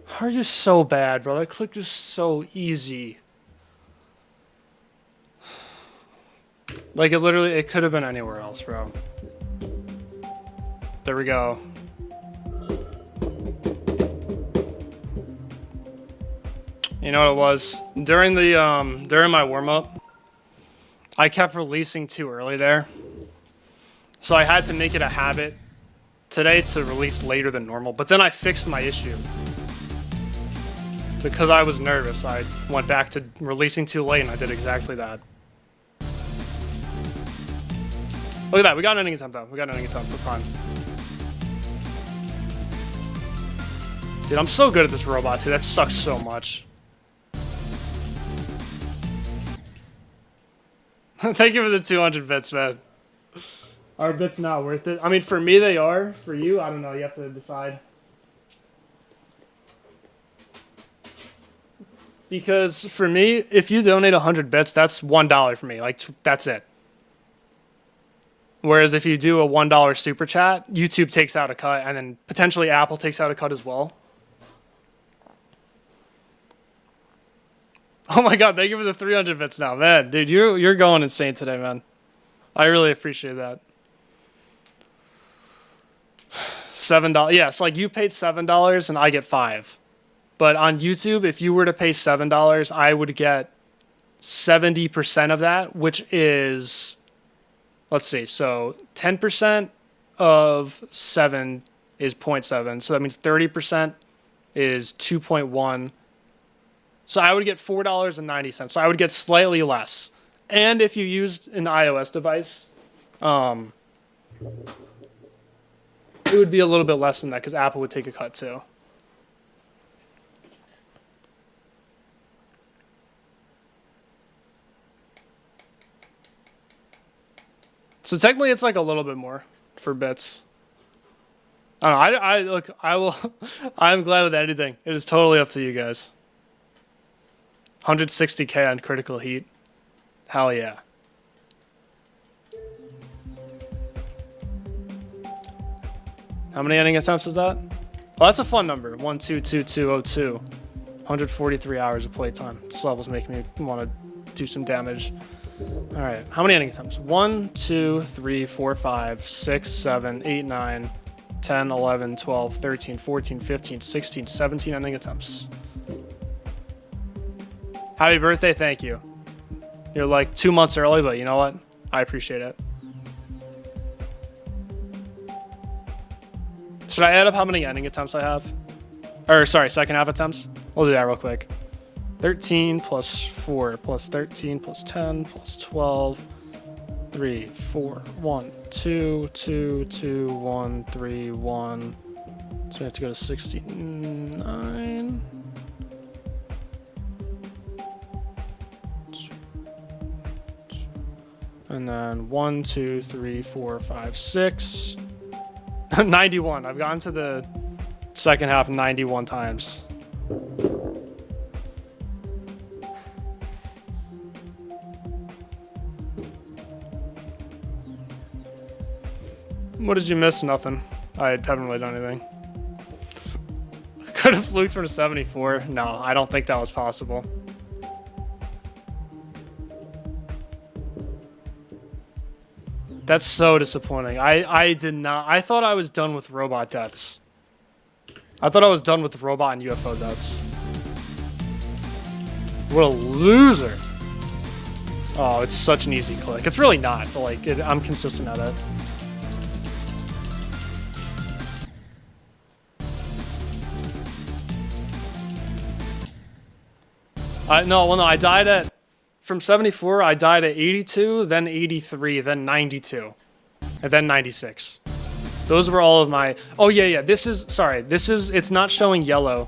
How are you so bad, bro? That click is so easy. Like, it could have been anywhere else, bro. There we go. You know what it was? During my warm-up, I kept releasing too early there. So I had to make it a habit today to release later than normal. But then I fixed my issue. Because I was nervous, I went back to releasing too late and I did exactly that. Look at that, we got an ending attempt though. We got an ending attempt, we're fine. Dude, I'm so good at this robot too, that sucks so much. Thank you for the 200 bits, man. Are bits not worth it? I mean, for me they are. For you, I don't know, you have to decide. Because for me, if you donate 100 bits, that's $1 for me. Like, that's it. Whereas if you do a $1 super chat, YouTube takes out a cut, and then potentially Apple takes out a cut as well. Oh my god, thank you for the 300 bits now. Man, dude, you're going insane today, man. I really appreciate that. $7. Yeah, so like you paid $7 and I get $5. But on YouTube, if you were to pay $7, I would get 70% of that, which is, let's see, so 10% of 7 is 0.7. So that means 30% is 2.1. So I would get $4.90. So I would get slightly less. And if you used an iOS device, it would be a little bit less than that because Apple would take a cut too. So technically, it's like a little bit more for bits. I don't know. Look. I will. I'm glad with anything. It is totally up to you guys. 160K on critical heat. Hell yeah. How many ending attempts is that? Oh, that's a fun number. 122202. 143 hours of playtime. This level's making me want to do some damage. All right, how many ending attempts? 1, 2, 3, 4, 5, 6, 7, 8, 9, 10, 11, 12, 13, 14, 15, 16, 17 ending attempts. Happy birthday, thank you. You're like 2 months early, but you know what? I appreciate it. Should I add up how many ending attempts I have? Or sorry, second half attempts? We'll do that real quick. 13 plus 4 plus 13 plus 10 plus 12, 3, 4, 1, 2, 2, 2, 1, 3, 1. So we have to go to 69. And then 1, 2, 3, 4, 5, 6. 91. I've gotten to the second half 91 times. What did you miss? Nothing. I haven't really done anything. Could have fluked from a 74. No, I don't think that was possible. That's so disappointing. I did not. I thought I was done with robot deaths. I thought I was done with robot and UFO deaths. What a loser. Oh, it's such an easy click. It's really not, but like, I'm consistent at it. No, I died at, from 74, I died at 82, then 83, then 92, and then 96. Those were all of my, oh yeah, this is, it's not showing yellow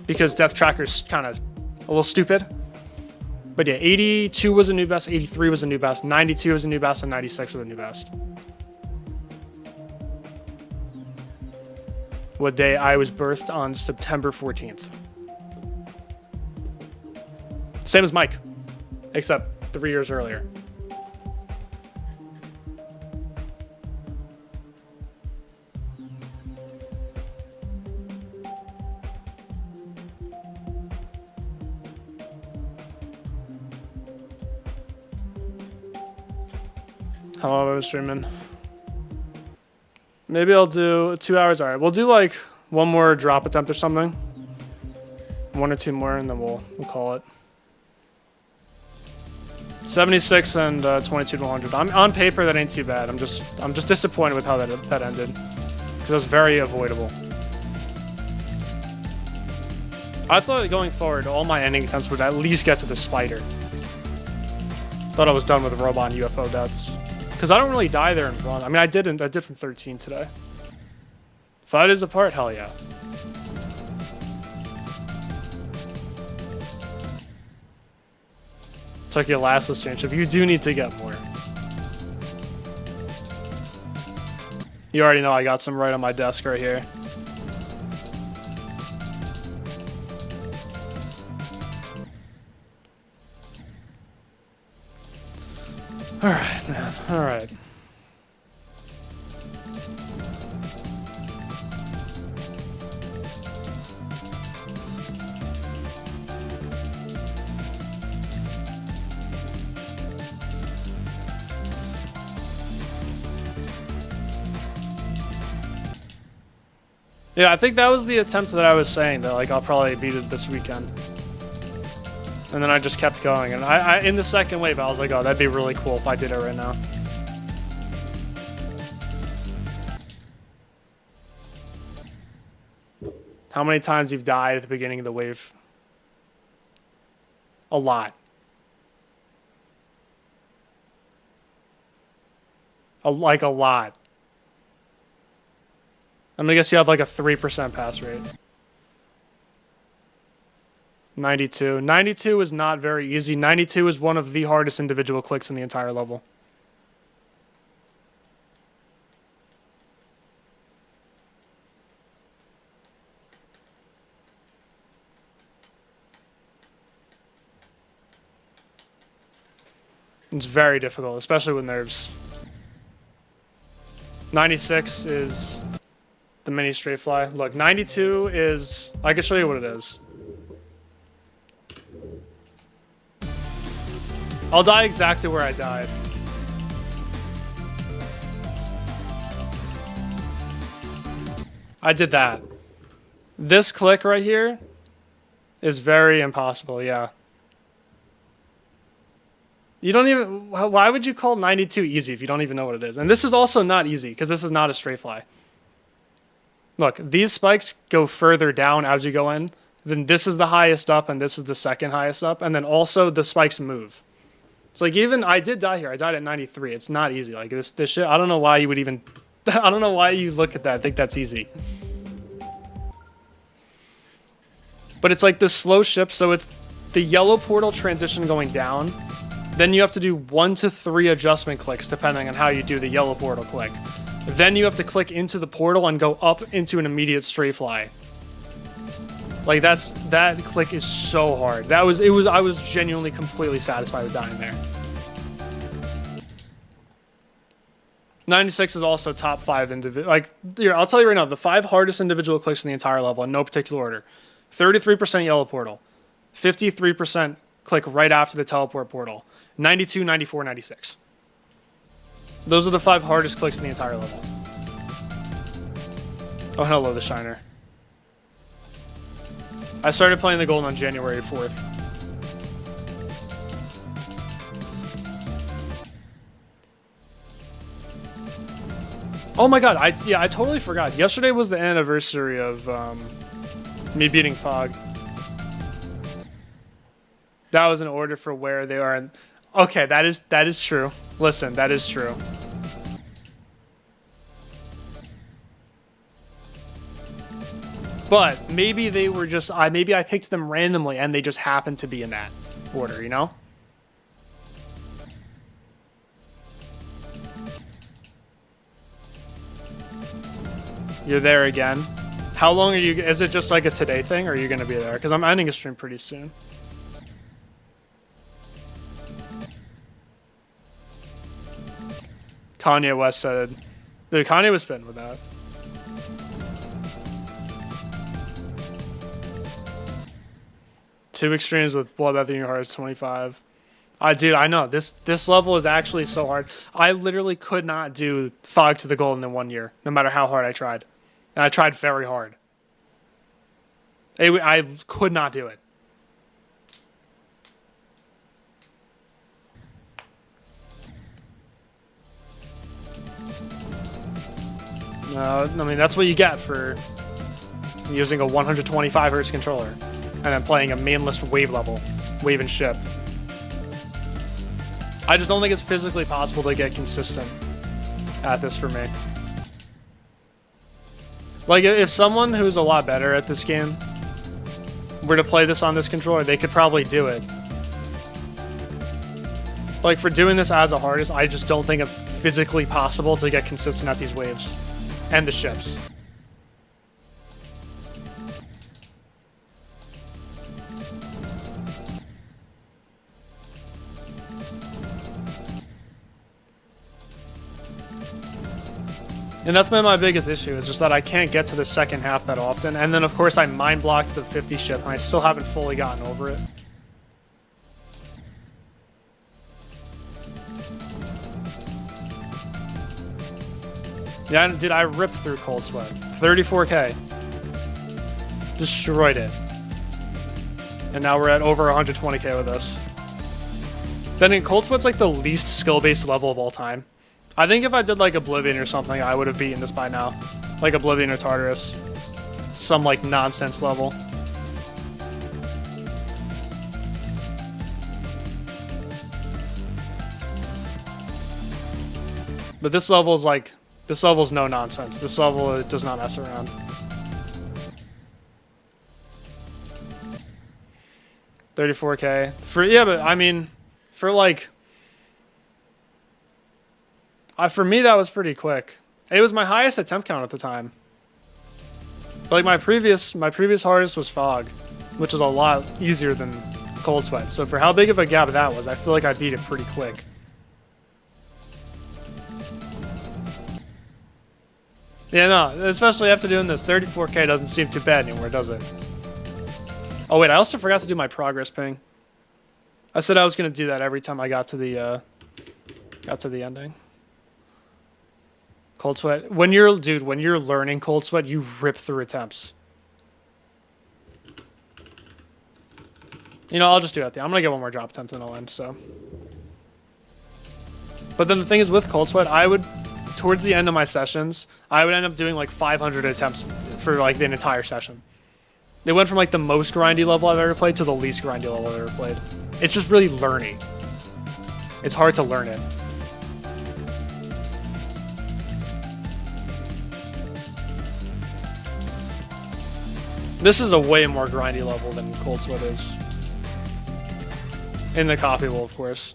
because Death Tracker's kind of a little stupid. But yeah, 82 was a new best, 83 was a new best, 92 was a new best, and 96 was a new best. What day? I was birthed on September 14th. Same as Mike, except 3 years earlier. How long have I been streaming? Maybe I'll do 2 hours. All right, we'll do like one more drop attempt or something. 1 or 2 more, and then we'll call it. 76 and 22 to 100. On paper, that ain't too bad. I'm just disappointed with how that ended, because it was very avoidable. I thought going forward, all my ending attempts would at least get to the spider. Thought I was done with robot and UFO deaths, because I don't really die there in bronze. I mean, I did from 13 today. 5 days apart, hell yeah. Took your last championship. You do need to get more. You already know I got some right on my desk right here. Alright, man. Alright. Yeah, I think that was the attempt that I was saying, that like I'll probably beat it this weekend. And then I just kept going, and I in the second wave I was like, oh, that'd be really cool if I did it right now. How many times you've died at the beginning of the wave? A lot. Like a lot. I'm gonna guess you have like a 3% pass rate. 92. 92 is not very easy. 92 is one of the hardest individual clicks in the entire level. It's very difficult, especially with nerves. 96 is the mini straight fly. Look, 92 is... I can show you what it is. I'll die exactly where I died. I did that. This click right here is very impossible, yeah. You don't even... Why would you call 92 easy if you don't even know what it is? And this is also not easy, because this is not a straight fly. Look, these spikes go further down as you go in. Then this is the highest up, and this is the second highest up. And then also the spikes move. It's like, even... I did die here. I died at 93. It's not easy. Like, this shit... I don't know why you would even... I don't know why you look at that and think that's easy. But it's like this slow ship, so it's the yellow portal transition going down. Then you have to do 1 to 3 adjustment clicks, depending on how you do the yellow portal click. Then you have to click into the portal and go up into an immediate straight fly. Like, that click is so hard. I was genuinely completely satisfied with dying there. 96 is also top 5 individual. Like, here, I'll tell you right now, the 5 hardest individual clicks in the entire level in no particular order. 33% yellow portal, 53% click right after the teleport portal, 92, 94, 96. Those are the 5 hardest clicks in the entire level. Oh, hello, the Shiner. I started playing the Golden on January 4th. Oh my god, I totally forgot. Yesterday was the anniversary of me beating Fog. That was an order for where they are. In... Okay, that is true. Listen, that is true. But maybe they were just maybe I picked them randomly and they just happened to be in that order, you know? You're there again. How long are you? Is it just like a today thing, or are you gonna be there? Because I'm ending a stream pretty soon. Kanye West said, dude, Kanye was spitting with that. Two extremes with Bloodbath in your heart is 25. Dude, I know this level is actually so hard. I literally could not do Fog to the Golden in 1 year, no matter how hard I tried. And I tried very hard. I could not do it. I mean, that's what you get for using a 125 Hz controller and then playing a mainless wave level, wave and ship. I just don't think it's physically possible to get consistent at this for me. Like, if someone who's a lot better at this game were to play this on this controller, they could probably do it. Like, for doing this as a hardest, I just don't think it's physically possible to get consistent at these waves. And the ships. And that's been my biggest issue, is just that I can't get to the second half that often. And then, of course, I mind blocked the 50 ship, and I still haven't fully gotten over it. Yeah, dude, I ripped through Cold Sweat. 34K. Destroyed it. And now we're at over 120K with this. Then in Cold Sweat's like the least skill-based level of all time. I think if I did like Oblivion or something, I would have beaten this by now. Like Oblivion or Tartarus. Some like nonsense level. But this level is like, this level's no nonsense. This level, it does not mess around. $34K. Yeah, but I mean, for like, for me, that was pretty quick. It was my highest attempt count at the time. But like my previous hardest was Fog, which is a lot easier than Cold Sweat. So for how big of a gap that was, I feel like I beat it pretty quick. Yeah, no, especially after doing this, 34K doesn't seem too bad anymore, does it? Oh wait, I also forgot to do my progress ping. I said I was gonna do that every time I got to the ending. Cold Sweat. When you're learning Cold Sweat, you rip through attempts. You know, I'll just do it at the end. I'm gonna get one more drop attempt and I'll end, so. But then the thing is with Cold Sweat, towards the end of my sessions, I would end up doing like 500 attempts for like the entire session. They went from like the most grindy level I've ever played to the least grindy level I've ever played. It's just really learning. It's hard to learn it. This is a way more grindy level than Cold Sweat is. In the copyable, of course.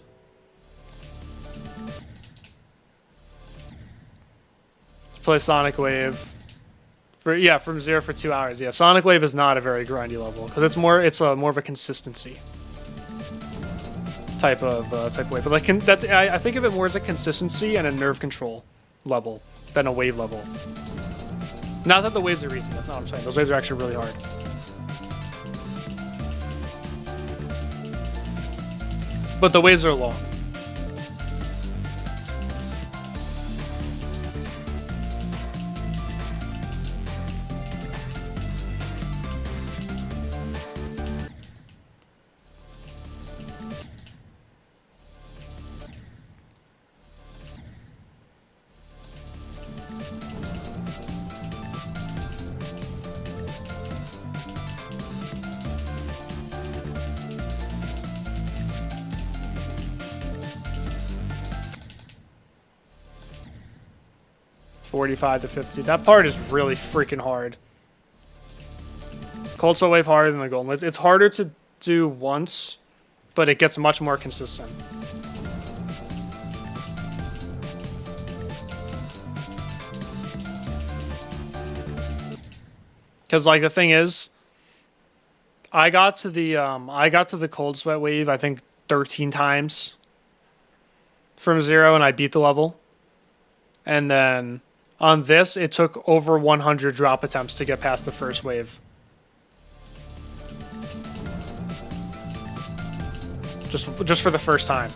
Play Sonic Wave. From 0 for 2 hours. Yeah, Sonic Wave is not a very grindy level because it's more of a consistency type of wave. But like I think of it more as a consistency and a nerve control level than a wave level. Not that the waves are easy. That's not what I'm saying. Those waves are actually really hard. But the waves are long. 45 to 50. That part is really freaking hard. Cold sweat wave harder than the golden wave. It's harder to do once, but it gets much more consistent. Because like the thing is, I got to the cold sweat wave I think 13 times from 0, and I beat the level. And then on this, it took over 100 drop attempts to get past the first wave. Just for the first time.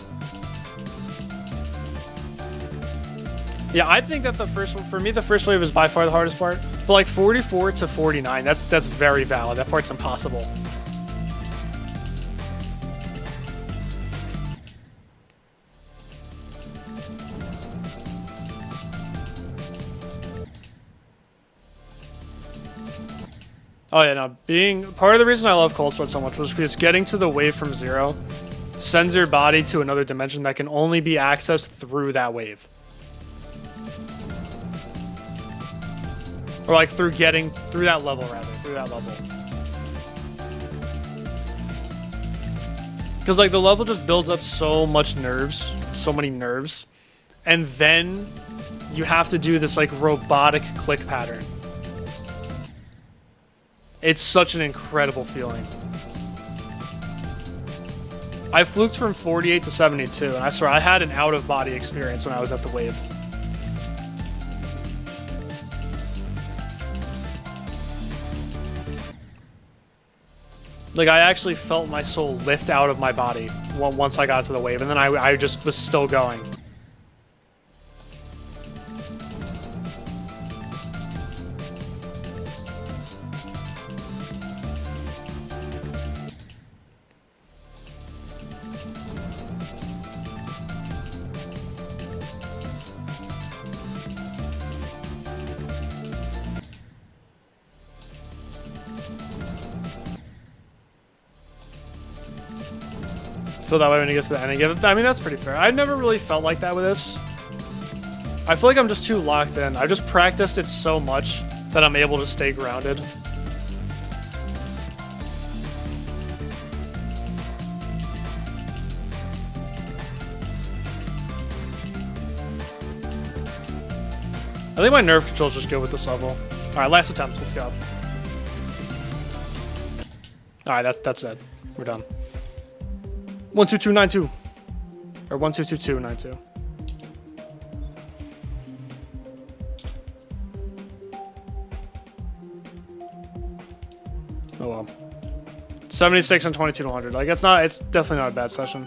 Yeah, I think that for me, the first wave is by far the hardest part. But like 44 to 49, that's very valid. That part's impossible. Oh yeah, no. Part of the reason I love cold sweat so much was because getting to the wave from 0 sends your body to another dimension that can only be accessed through that wave. Or like through that level. Because like the level just builds up so many nerves. And then you have to do this like robotic click pattern. It's such an incredible feeling. I fluked from 48 to 72, and I swear I had an out-of-body experience when I was at the wave. Like, I actually felt my soul lift out of my body once I got to the wave, and then I just was still going. Feel that way when you get to the ending. I mean, that's pretty fair. I've never really felt like that with this. I feel like I'm just too locked in. I've just practiced it so much that I'm able to stay grounded. I think my nerve control's just good with this level. Alright, last attempt. Let's go. Alright, that's it. We're done. 12292. Or 122292. Oh well. 76 and 22 to 100. Like it's definitely not a bad session.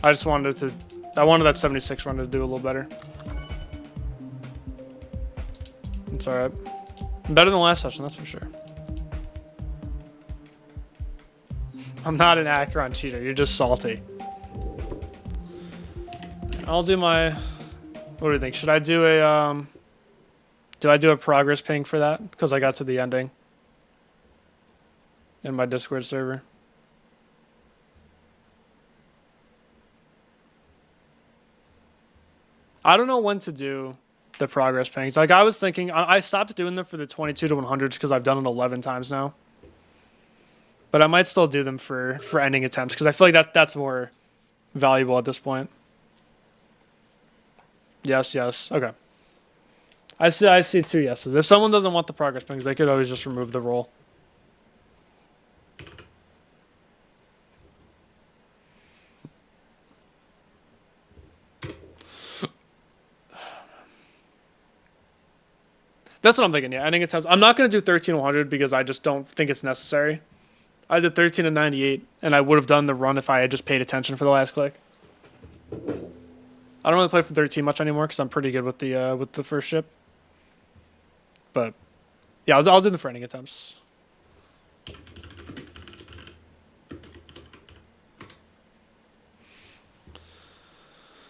I wanted that 76 run to do a little better. It's alright. Better than last session, that's for sure. I'm not an Acheron cheater, you're just salty. I'll do my... What do you think? Should I do a... Do I do a progress ping for that? Because I got to the ending. In my Discord server. I don't know when to do the progress pings. Like I was thinking... I stopped doing them for the 22 to 100s because I've done it 11 times now. But I might still do them for ending attempts because I feel like that's more valuable at this point. Yes. Okay. I see 2 yeses. If someone doesn't want the progress pings, they could always just remove the roll. That's what I'm thinking, yeah. Ending attempts. I'm not going to do 13 to 100 because I just don't think it's necessary. I did 13 to 98, and I would have done the run if I had just paid attention for the last click. I don't really play for 13 much anymore because I'm pretty good with the first ship. But yeah, I'll do the ending attempts.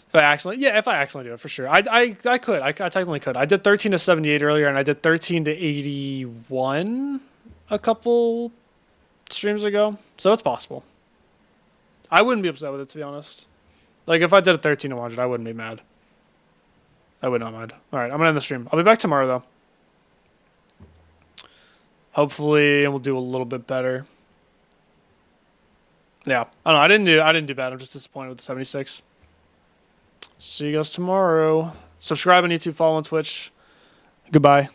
If I accidentally do it, for sure. I could. I technically could. I did 13 to 78 earlier, and I did 13 to 81 a couple streams ago. So it's possible. I wouldn't be upset with it, to be honest. Like, if I did a 13 to 100, I wouldn't be mad. I would not mind. All right, I'm gonna end the stream. I'll be back tomorrow though. Hopefully, we'll do a little bit better. Yeah, I don't know. I didn't do bad. I'm just disappointed with the 76. See you guys tomorrow. Subscribe on YouTube, follow on Twitch. Goodbye.